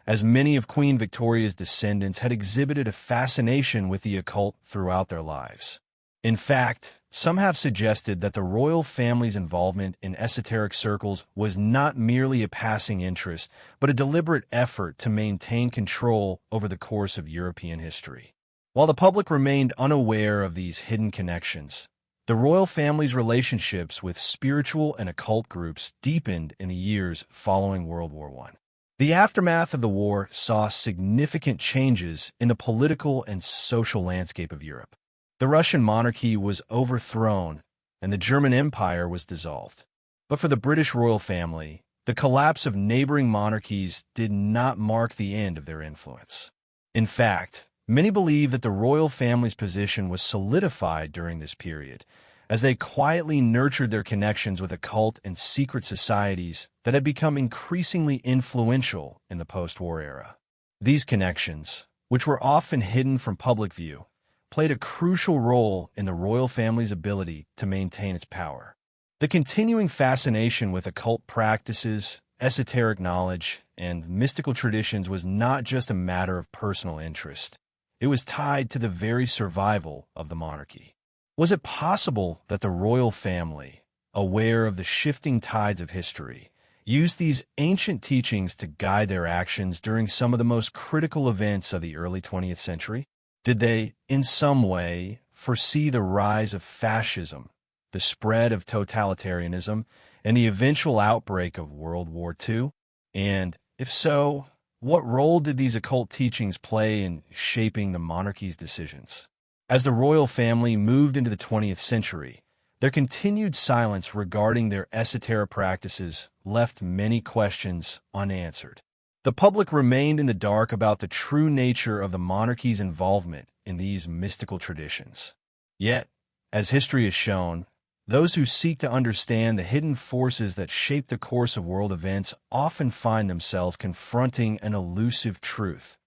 as many of Queen Victoria's descendants had exhibited a fascination with the occult throughout their lives. In fact, some have suggested that the royal family's involvement in esoteric circles was not merely a passing interest, but a deliberate effort to maintain control over the course of European history. While the public remained unaware of these hidden connections, the royal family's relationships with spiritual and occult groups deepened in the years following World War I. The aftermath of the war saw significant changes in the political and social landscape of Europe. The Russian monarchy was overthrown, and the German Empire was dissolved. But for the British royal family, the collapse of neighboring monarchies did not mark the end of their influence. In fact, many believe that the royal family's position was solidified during this period, as they quietly nurtured their connections with occult and secret societies that had become increasingly influential in the post-war era. These connections, which were often hidden from public view, played a crucial role in the royal family's ability to maintain its power. The continuing fascination with occult practices, esoteric knowledge, and mystical traditions was not just a matter of personal interest. It was tied to the very survival of the monarchy. Was it possible that the royal family, aware of the shifting tides of history, used these ancient teachings to guide their actions during some of the most critical events of the early 20th century? Did they, in some way, foresee the rise of fascism, the spread of totalitarianism, and the eventual outbreak of World War II? And, if so, what role did these occult teachings play in shaping the monarchy's decisions? As the royal family moved into the 20th century, their continued silence regarding their esoteric practices left many questions unanswered. The public remained in the dark about the true nature of the monarchy's involvement in these mystical traditions. Yet, as history has shown, those who seek to understand the hidden forces that shape the course of world events often find themselves confronting an elusive truth,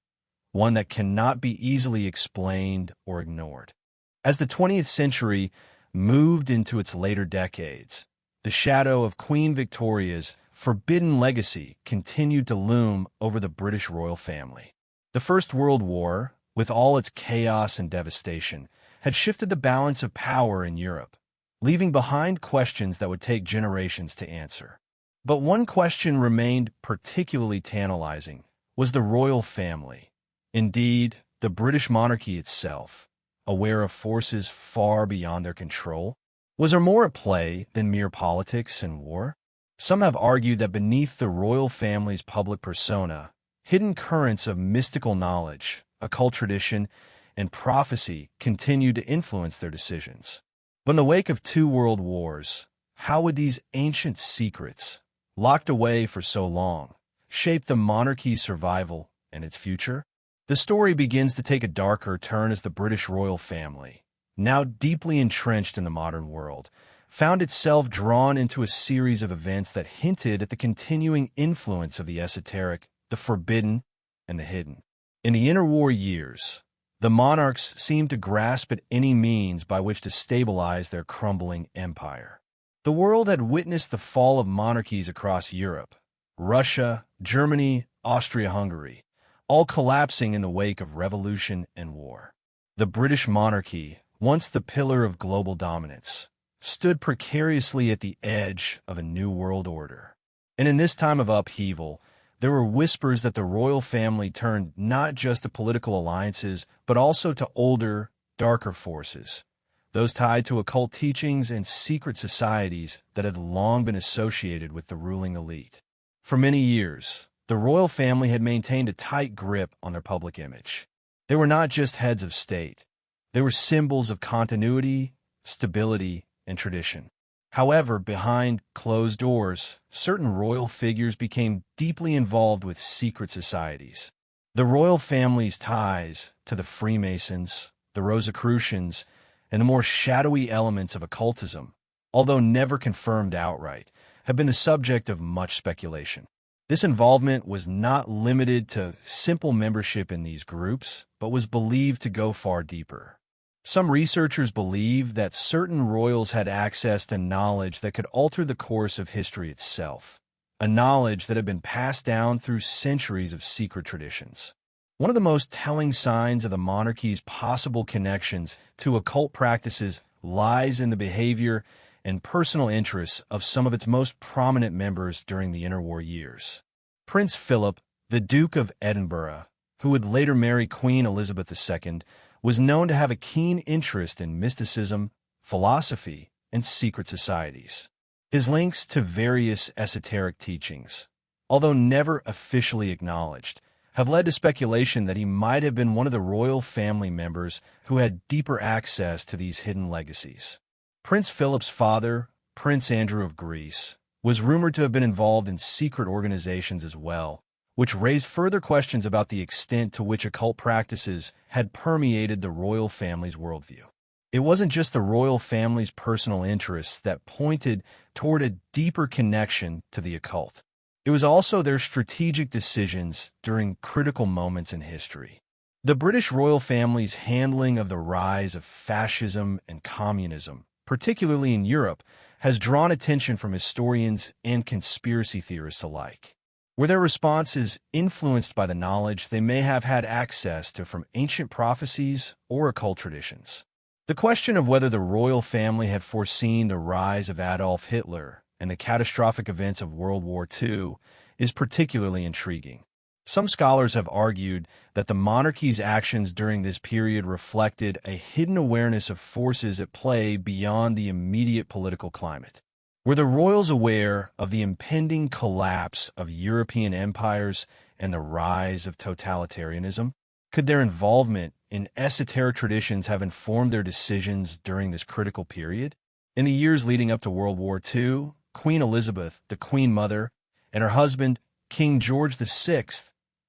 one that cannot be easily explained or ignored. As the 20th century moved into its later decades, the shadow of Queen Victoria's forbidden legacy continued to loom over the British royal family. The First World War, with all its chaos and devastation, had shifted the balance of power in Europe, leaving behind questions that would take generations to answer. But one question remained particularly tantalizing: was the royal family, indeed the British monarchy itself, aware of forces far beyond their control? Was there more at play than mere politics and war? Some have argued that beneath the royal family's public persona, hidden currents of mystical knowledge, occult tradition, and prophecy continued to influence their decisions. But in the wake of two world wars, how would these ancient secrets, locked away for so long, shape the monarchy's survival and its future? The story begins to take a darker turn as the British royal family, now deeply entrenched in the modern world, found itself drawn into a series of events that hinted at the continuing influence of the esoteric, the forbidden, and the hidden. In the interwar years, the monarchs seemed to grasp at any means by which to stabilize their crumbling empire. The world had witnessed the fall of monarchies across Europe: Russia, Germany, Austria-Hungary, all collapsing in the wake of revolution and war. The British monarchy, once the pillar of global dominance, stood precariously at the edge of a new world order. And in this time of upheaval, there were whispers that the royal family turned not just to political alliances, but also to older, darker forces, those tied to occult teachings and secret societies that had long been associated with the ruling elite. For many years, the royal family had maintained a tight grip on their public image. They were not just heads of state. They were symbols of continuity, stability, and tradition. However, behind closed doors, certain royal figures became deeply involved with secret societies. The royal family's ties to the Freemasons, the Rosicrucians, and the more shadowy elements of occultism, although never confirmed outright, have been the subject of much speculation. This involvement was not limited to simple membership in these groups, but was believed to go far deeper. Some researchers believe that certain royals had access to knowledge that could alter the course of history itself, a knowledge that had been passed down through centuries of secret traditions. One of the most telling signs of the monarchy's possible connections to occult practices lies in the behavior and personal interests of some of its most prominent members during the interwar years. Prince Philip, the Duke of Edinburgh, who would later marry Queen Elizabeth II, was known to have a keen interest in mysticism, philosophy, and secret societies. His links to various esoteric teachings, although never officially acknowledged, have led to speculation that he might have been one of the royal family members who had deeper access to these hidden legacies. Prince Philip's father, Prince Andrew of Greece, was rumored to have been involved in secret organizations as well, which raised further questions about the extent to which occult practices had permeated the royal family's worldview. It wasn't just the royal family's personal interests that pointed toward a deeper connection to the occult. It was also their strategic decisions during critical moments in history. The British royal family's handling of the rise of fascism and communism, particularly in Europe, has drawn attention from historians and conspiracy theorists alike. Were their responses influenced by the knowledge they may have had access to from ancient prophecies or occult traditions? The question of whether the royal family had foreseen the rise of Adolf Hitler and the catastrophic events of World War II is particularly intriguing. Some scholars have argued that the monarchy's actions during this period reflected a hidden awareness of forces at play beyond the immediate political climate. Were the royals aware of the impending collapse of European empires and the rise of totalitarianism? Could their involvement in esoteric traditions have informed their decisions during this critical period? In the years leading up to World War II, Queen Elizabeth, the Queen Mother, and her husband, King George VI,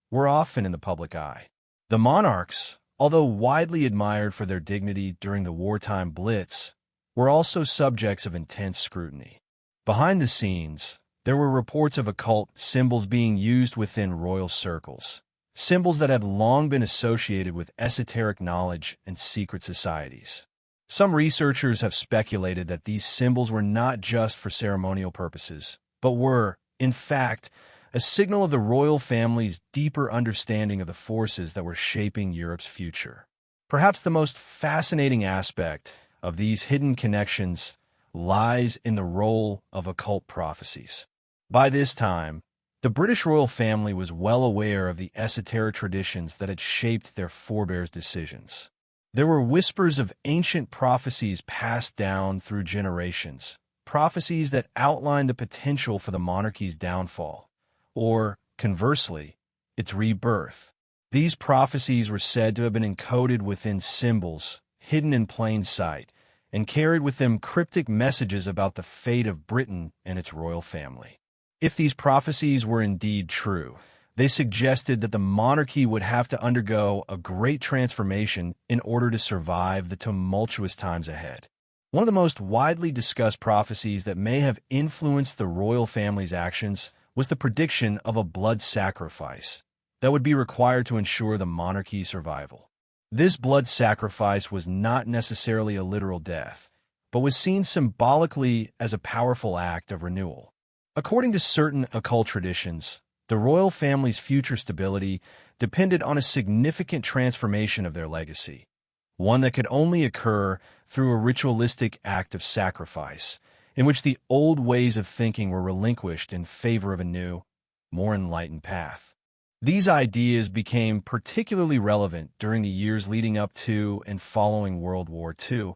were often in the public eye. The monarchs, although widely admired for their dignity during the wartime Blitz, were also subjects of intense scrutiny. Behind the scenes, there were reports of occult symbols being used within royal circles, symbols that had long been associated with esoteric knowledge and secret societies. Some researchers have speculated that these symbols were not just for ceremonial purposes, but were, in fact, a signal of the royal family's deeper understanding of the forces that were shaping Europe's future. Perhaps the most fascinating aspect of these hidden connections lies in the role of occult prophecies. By this time, the British royal family was well aware of the esoteric traditions that had shaped their forebears' decisions. There were whispers of ancient prophecies passed down through generations, prophecies that outlined the potential for the monarchy's downfall, or, conversely, its rebirth. These prophecies were said to have been encoded within symbols, hidden in plain sight, and carried with them cryptic messages about the fate of Britain and its royal family. If these prophecies were indeed true, they suggested that the monarchy would have to undergo a great transformation in order to survive the tumultuous times ahead. One of the most widely discussed prophecies that may have influenced the royal family's actions was the prediction of a blood sacrifice that would be required to ensure the monarchy's survival. This blood sacrifice was not necessarily a literal death, but was seen symbolically as a powerful act of renewal. According to certain occult traditions, the royal family's future stability depended on a significant transformation of their legacy, one that could only occur through a ritualistic act of sacrifice, in which the old ways of thinking were relinquished in favor of a new, more enlightened path. These ideas became particularly relevant during the years leading up to and following World War II,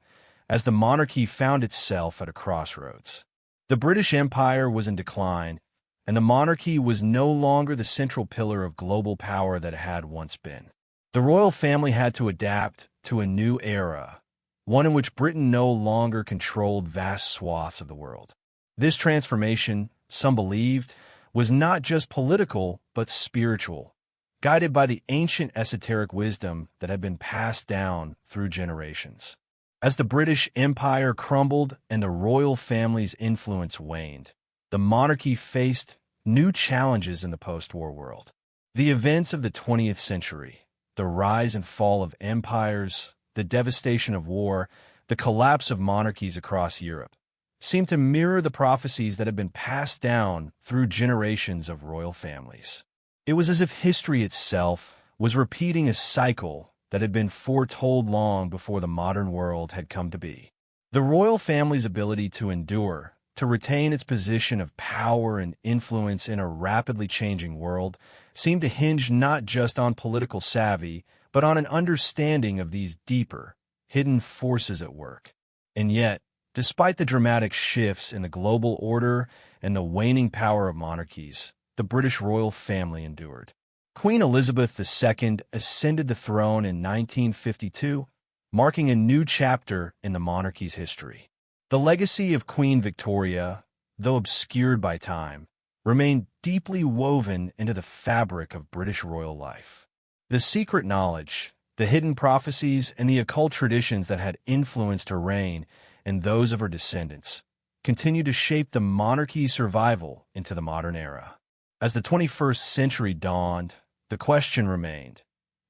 as the monarchy found itself at a crossroads. The British Empire was in decline, and the monarchy was no longer the central pillar of global power that it had once been. The royal family had to adapt to a new era, one in which Britain no longer controlled vast swaths of the world. This transformation, some believed, was not just political but spiritual, guided by the ancient esoteric wisdom that had been passed down through generations. As the British Empire crumbled and the royal family's influence waned, the monarchy faced new challenges in the post-war world. The events of the 20th century, the rise and fall of empires, the devastation of war, the collapse of monarchies across Europe, seemed to mirror the prophecies that had been passed down through generations of royal families. It was as if history itself was repeating a cycle that had been foretold long before the modern world had come to be. The royal family's ability to endure, to retain its position of power and influence in a rapidly changing world, seemed to hinge not just on political savvy, but on an understanding of these deeper, hidden forces at work. And yet, despite the dramatic shifts in the global order and the waning power of monarchies, the British royal family endured. Queen Elizabeth II ascended the throne in 1952, marking a new chapter in the monarchy's history. The legacy of Queen Victoria, though obscured by time, remained deeply woven into the fabric of British royal life. The secret knowledge, the hidden prophecies, and the occult traditions that had influenced her reign and those of her descendants continue to shape the monarchy's survival into the modern era. As the 21st century dawned, the question remained,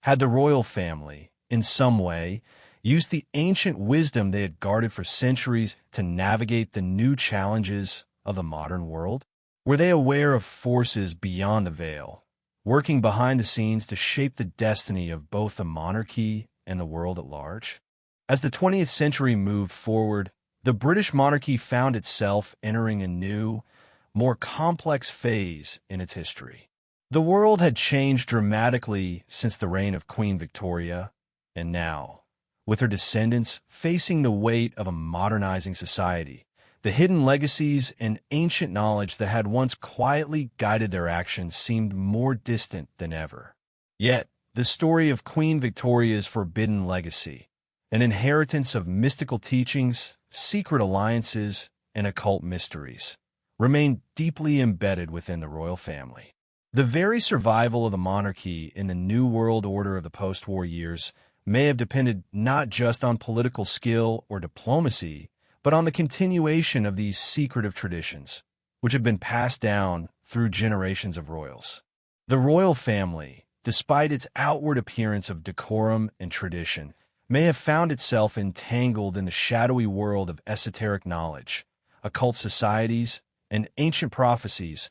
had the royal family, in some way, used the ancient wisdom they had guarded for centuries to navigate the new challenges of the modern world? Were they aware of forces beyond the veil, working behind the scenes to shape the destiny of both the monarchy and the world at large? As the 20th century moved forward, the British monarchy found itself entering a new, more complex phase in its history. The world had changed dramatically since the reign of Queen Victoria, and now, with her descendants facing the weight of a modernizing society, The hidden legacies and ancient knowledge that had once quietly guided their actions seemed more distant than ever. Yet, the story of Queen Victoria's forbidden legacy, an inheritance of mystical teachings, secret alliances, and occult mysteries, remained deeply embedded within the royal family. The very survival of the monarchy in the New World Order of the post-war years may have depended not just on political skill or diplomacy, but on the continuation of these secretive traditions, which have been passed down through generations of royals. The royal family, despite its outward appearance of decorum and tradition, may have found itself entangled in the shadowy world of esoteric knowledge, occult societies, and ancient prophecies,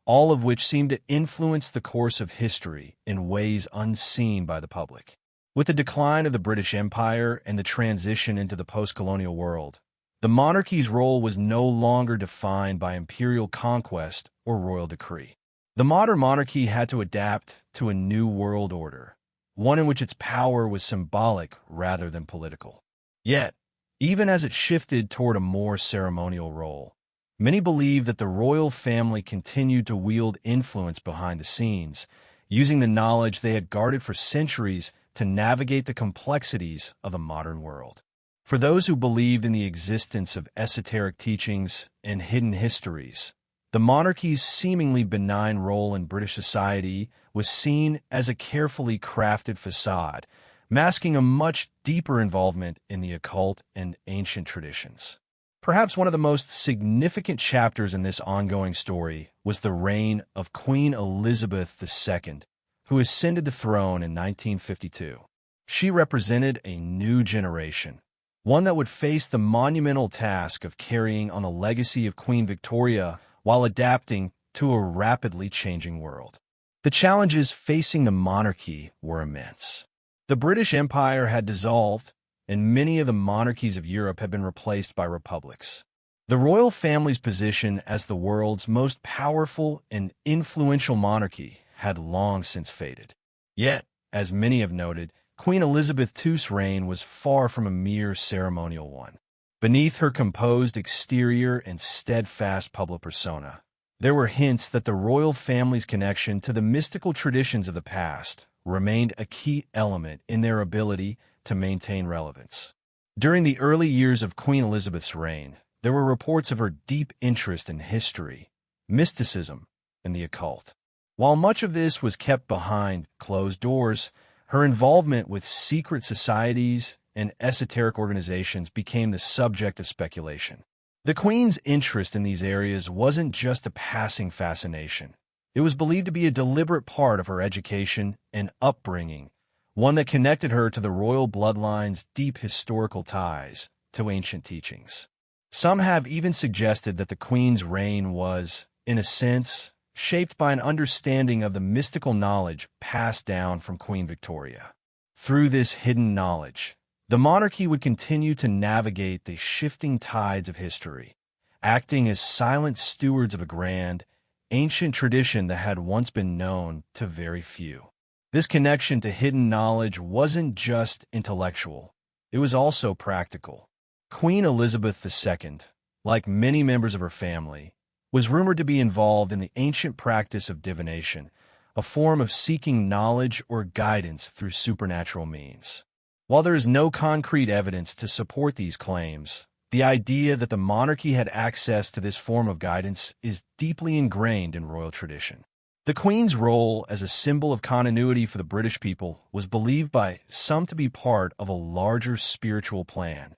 all of which seem to influence the course of history in ways unseen by the public. With the decline of the British Empire and the transition into the post-colonial world, the monarchy's role was no longer defined by imperial conquest or royal decree. The modern monarchy had to adapt to a new world order, one in which its power was symbolic rather than political. Yet, even as it shifted toward a more ceremonial role, many believe that the royal family continued to wield influence behind the scenes, using the knowledge they had guarded for centuries to navigate the complexities of the modern world. For those who believed in the existence of esoteric teachings and hidden histories, the monarchy's seemingly benign role in British society was seen as a carefully crafted facade, masking a much deeper involvement in the occult and ancient traditions. Perhaps one of the most significant chapters in this ongoing story was the reign of Queen Elizabeth II, who ascended the throne in 1952. She represented a new generation, one that would face the monumental task of carrying on the legacy of Queen Victoria while adapting to a rapidly changing world. The challenges facing the monarchy were immense. The British Empire had dissolved, and many of the monarchies of Europe had been replaced by republics. The royal family's position as the world's most powerful and influential monarchy had long since faded. Yet, as many have noted, Queen Elizabeth II's reign was far from a mere ceremonial one. Beneath her composed exterior and steadfast public persona, there were hints that the royal family's connection to the mystical traditions of the past remained a key element in their ability to maintain relevance. During the early years of Queen Elizabeth's reign, there were reports of her deep interest in history, mysticism, and the occult. While much of this was kept behind closed doors, her involvement with secret societies and esoteric organizations became the subject of speculation. The Queen's interest in these areas wasn't just a passing fascination. It was believed to be a deliberate part of her education and upbringing, one that connected her to the royal bloodline's deep historical ties to ancient teachings. Some have even suggested that the Queen's reign was, in a sense, shaped by an understanding of the mystical knowledge passed down from Queen Victoria. Through this hidden knowledge, the monarchy would continue to navigate the shifting tides of history, acting as silent stewards of a grand, ancient tradition that had once been known to very few. This connection to hidden knowledge wasn't just intellectual, it was also practical. Queen Elizabeth II, like many members of her family, was rumored to be involved in the ancient practice of divination, a form of seeking knowledge or guidance through supernatural means. While there is no concrete evidence to support these claims, the idea that the monarchy had access to this form of guidance is deeply ingrained in royal tradition. The Queen's role as a symbol of continuity for the British people was believed by some to be part of a larger spiritual plan,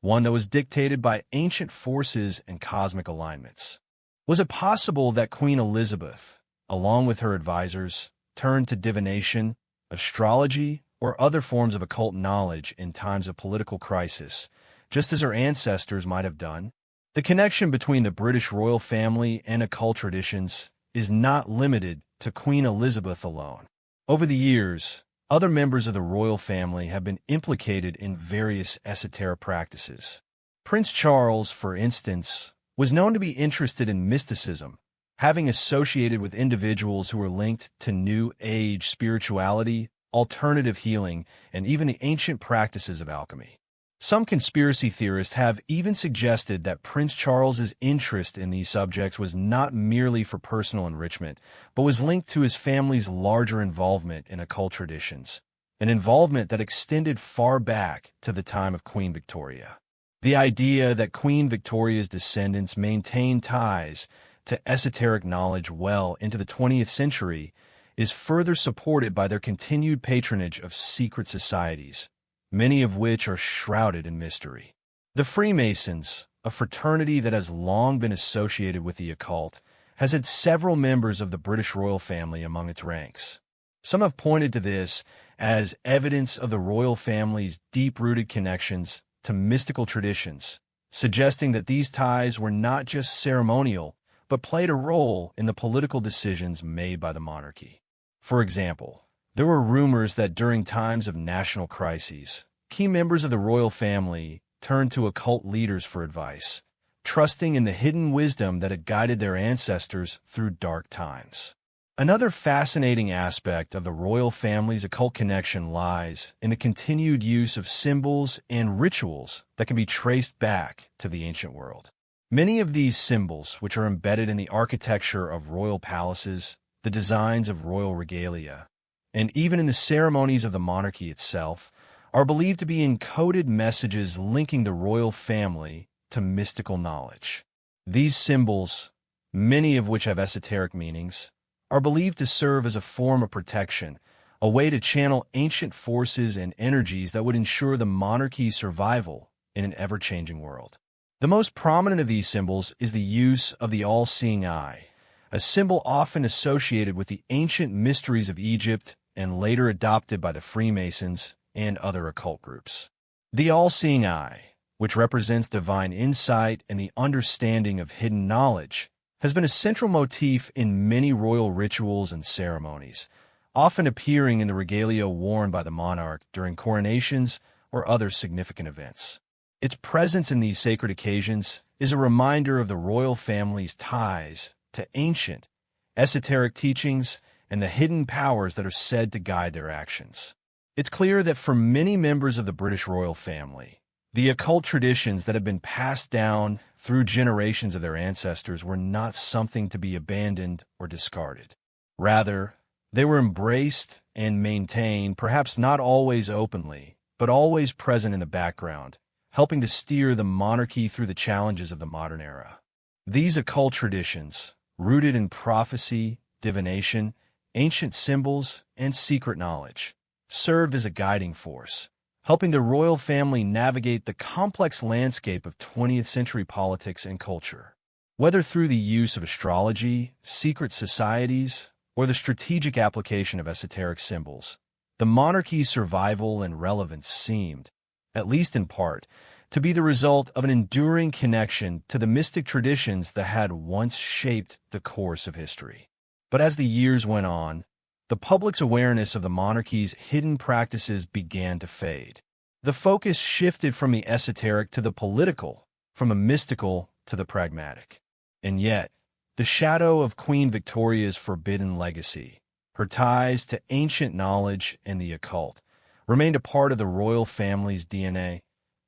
one that was dictated by ancient forces and cosmic alignments. Was it possible that Queen Elizabeth, along with her advisors, turned to divination, astrology, or other forms of occult knowledge in times of political crisis, just as her ancestors might have done? The connection between the British royal family and occult traditions is not limited to Queen Elizabeth alone. Over the years, other members of the royal family have been implicated in various esoteric practices. Prince Charles, for instance, was known to be interested in mysticism, having associated with individuals who were linked to New Age spirituality, alternative healing, and even the ancient practices of alchemy. Some conspiracy theorists have even suggested that Prince Charles's interest in these subjects was not merely for personal enrichment, but was linked to his family's larger involvement in occult traditions, an involvement that extended far back to the time of Queen Victoria. The idea that Queen Victoria's descendants maintained ties to esoteric knowledge well into the 20th century is further supported by their continued patronage of secret societies, many of which are shrouded in mystery. The Freemasons, a fraternity that has long been associated with the occult, has had several members of the British royal family among its ranks. Some have pointed to this as evidence of the royal family's deep-rooted connections to mystical traditions, suggesting that these ties were not just ceremonial, but played a role in the political decisions made by the monarchy. For example, there were rumors that during times of national crises, key members of the royal family turned to occult leaders for advice, trusting in the hidden wisdom that had guided their ancestors through dark times. Another fascinating aspect of the royal family's occult connection lies in the continued use of symbols and rituals that can be traced back to the ancient world. Many of these symbols, which are embedded in the architecture of royal palaces, the designs of royal regalia, and even in the ceremonies of the monarchy itself, are believed to be encoded messages linking the royal family to mystical knowledge. These symbols, many of which have esoteric meanings, are believed to serve as a form of protection, a way to channel ancient forces and energies that would ensure the monarchy's survival in an ever-changing world. The most prominent of these symbols is the use of the all-seeing eye, a symbol often associated with the ancient mysteries of Egypt and later adopted by the Freemasons and other occult groups. The all-seeing eye, which represents divine insight and the understanding of hidden knowledge, has been a central motif in many royal rituals and ceremonies, often appearing in the regalia worn by the monarch during coronations or other significant events. Its presence in these sacred occasions is a reminder of the royal family's ties to ancient, esoteric teachings and the hidden powers that are said to guide their actions. It's clear that for many members of the British royal family, the occult traditions that have been passed down through generations of their ancestors were not something to be abandoned or discarded. Rather, they were embraced and maintained, perhaps not always openly, but always present in the background, helping to steer the monarchy through the challenges of the modern era. These occult traditions, rooted in prophecy, divination, ancient symbols, and secret knowledge, served as a guiding force, helping the royal family navigate the complex landscape of 20th century politics and culture. Whether through the use of astrology, secret societies, or the strategic application of esoteric symbols, the monarchy's survival and relevance seemed, at least in part, to be the result of an enduring connection to the mystic traditions that had once shaped the course of history. But as the years went on, the public's awareness of the monarchy's hidden practices began to fade. The focus shifted from the esoteric to the political, from the mystical to the pragmatic. And yet, the shadow of Queen Victoria's forbidden legacy, her ties to ancient knowledge and the occult, remained a part of the royal family's DNA,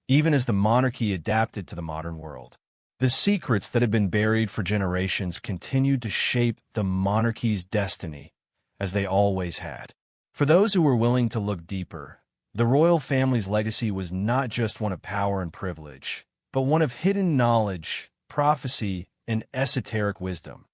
even as the monarchy adapted to the modern world. The secrets that had been buried for generations continued to shape the monarchy's destiny, as they always had. For those who were willing to look deeper, the royal family's legacy was not just one of power and privilege, but one of hidden knowledge, prophecy, and esoteric wisdom,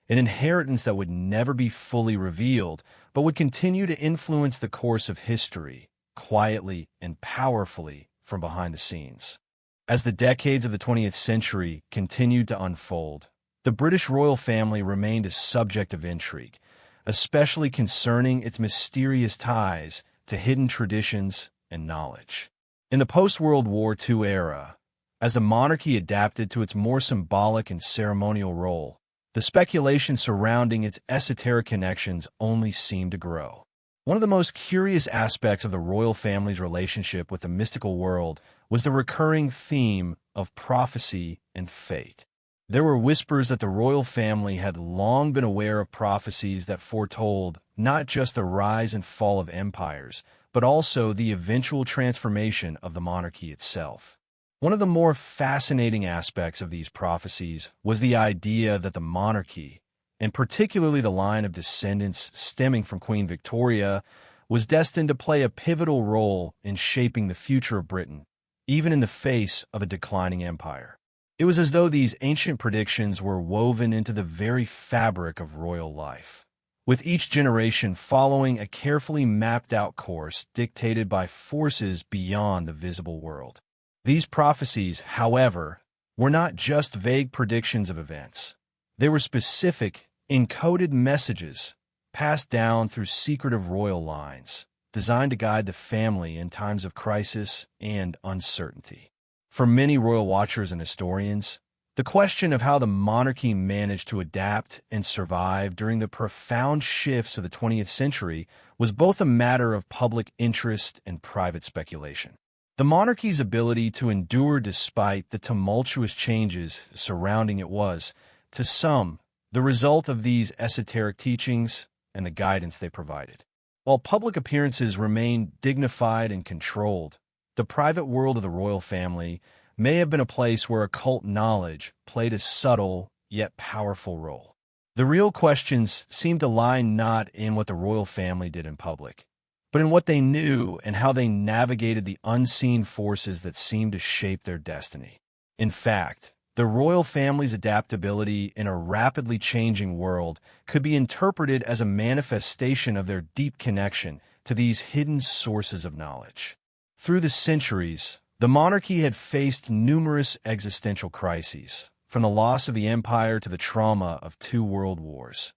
an inheritance that would never be fully revealed, but would continue to influence the course of history, quietly and powerfully from behind the scenes. As the decades of the 20th century continued to unfold, the British royal family remained a subject of intrigue, especially concerning its mysterious ties to hidden traditions and knowledge. In the post-World War II era, as the monarchy adapted to its more symbolic and ceremonial role, the speculation surrounding its esoteric connections only seemed to grow. One of the most curious aspects of the royal family's relationship with the mystical world was the recurring theme of prophecy and fate. There were whispers that the royal family had long been aware of prophecies that foretold not just the rise and fall of empires, but also the eventual transformation of the monarchy itself. One of the more fascinating aspects of these prophecies was the idea that the monarchy, and particularly the line of descendants stemming from Queen Victoria, was destined to play a pivotal role in shaping the future of Britain, even in the face of a declining empire. It was as though these ancient predictions were woven into the very fabric of royal life, with each generation following a carefully mapped-out course dictated by forces beyond the visible world. These prophecies, however, were not just vague predictions of events. They were specific, encoded messages passed down through secretive royal lines, designed to guide the family in times of crisis and uncertainty. For many royal watchers and historians, the question of how the monarchy managed to adapt and survive during the profound shifts of the 20th century was both a matter of public interest and private speculation. The monarchy's ability to endure despite the tumultuous changes surrounding it was, to some, the result of these esoteric teachings and the guidance they provided. While public appearances remained dignified and controlled, the private world of the royal family may have been a place where occult knowledge played a subtle yet powerful role. The real questions seemed to lie not in what the royal family did in public, but in what they knew and how they navigated the unseen forces that seemed to shape their destiny. In fact, the royal family's adaptability in a rapidly changing world could be interpreted as a manifestation of their deep connection to these hidden sources of knowledge. Through the centuries, the monarchy had faced numerous existential crises, from the loss of the empire to the trauma of 2 world wars.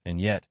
And yet,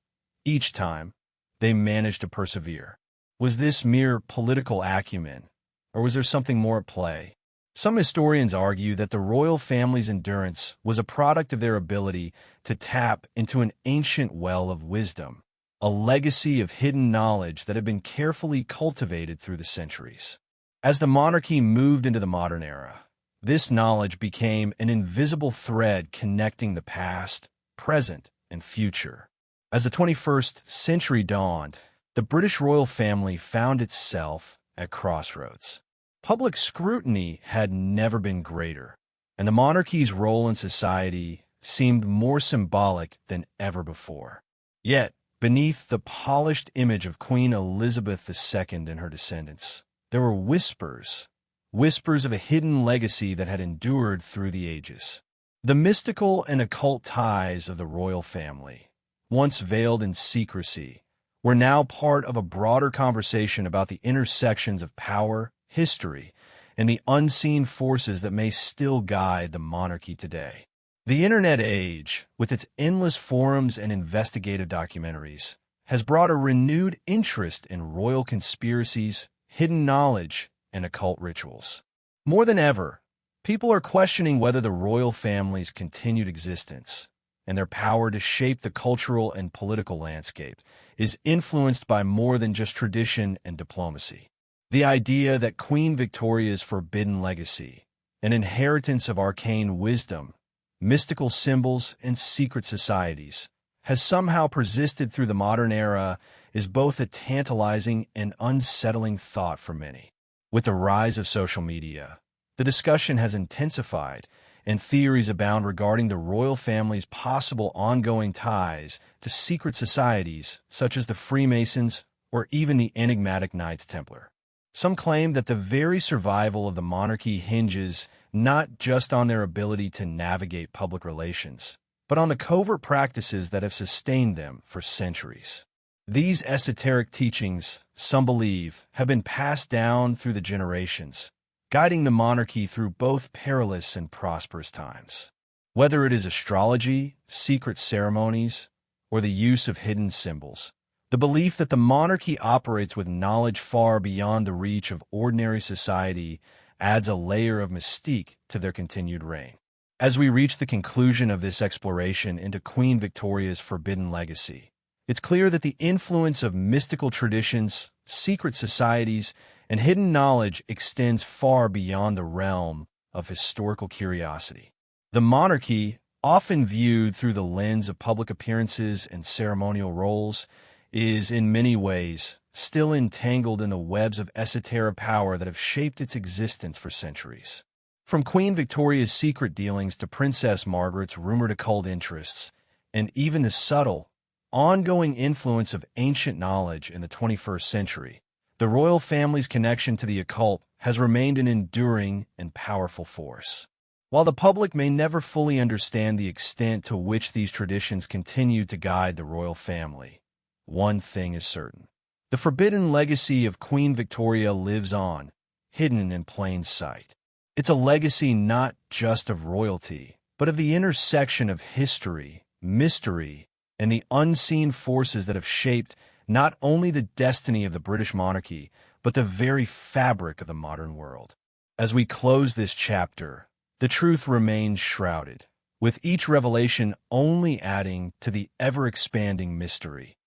each time, they managed to persevere. Was this mere political acumen, or was there something more at play? Some historians argue that the royal family's endurance was a product of their ability to tap into an ancient well of wisdom, a legacy of hidden knowledge that had been carefully cultivated through the centuries. As the monarchy moved into the modern era, this knowledge became an invisible thread connecting the past, present, and future. As the 21st century dawned, the British royal family found itself at crossroads. Public scrutiny had never been greater, and the monarchy's role in society seemed more symbolic than ever before. Yet, beneath the polished image of Queen Elizabeth II and her descendants, there were whispers of a hidden legacy that had endured through the ages. The mystical and occult ties of the royal family, once veiled in secrecy, were now part of a broader conversation about the intersections of power, history, and the unseen forces that may still guide the monarchy today. The internet age, with its endless forums and investigative documentaries, has brought a renewed interest in royal conspiracies, hidden knowledge, and occult rituals. More than ever, people are questioning whether the royal family's continued existence and their power to shape the cultural and political landscape is influenced by more than just tradition and diplomacy. The idea that Queen Victoria's forbidden legacy, an inheritance of arcane wisdom, mystical symbols, and secret societies, has somehow persisted through the modern era is both a tantalizing and unsettling thought for many. With the rise of social media, the discussion has intensified, and theories abound regarding the royal family's possible ongoing ties to secret societies such as the Freemasons or even the enigmatic Knights Templar. Some claim that the very survival of the monarchy hinges not just on their ability to navigate public relations, but on the covert practices that have sustained them for centuries. These esoteric teachings, some believe, have been passed down through the generations, guiding the monarchy through both perilous and prosperous times. Whether it is astrology, secret ceremonies, or the use of hidden symbols, the belief that the monarchy operates with knowledge far beyond the reach of ordinary society adds a layer of mystique to their continued reign. As we reach the conclusion of this exploration into Queen Victoria's forbidden legacy, it's clear that the influence of mystical traditions, secret societies, and hidden knowledge extends far beyond the realm of historical curiosity. The monarchy, often viewed through the lens of public appearances and ceremonial roles, is in many ways still entangled in the webs of esoteric power that have shaped its existence for centuries. From Queen Victoria's secret dealings to Princess Margaret's rumored occult interests, and even the subtle, ongoing influence of ancient knowledge in the 21st century, the royal family's connection to the occult has remained an enduring and powerful force. While the public may never fully understand the extent to which these traditions continue to guide the royal family, one thing is certain. The forbidden legacy of Queen Victoria lives on, hidden in plain sight. It's a legacy not just of royalty, but of the intersection of history, mystery, and the unseen forces that have shaped not only the destiny of the British monarchy, but the very fabric of the modern world. As we close this chapter, the truth remains shrouded, with each revelation only adding to the ever-expanding mystery,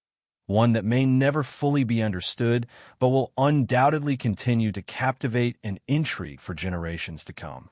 one that may never fully be understood, but will undoubtedly continue to captivate and intrigue for generations to come.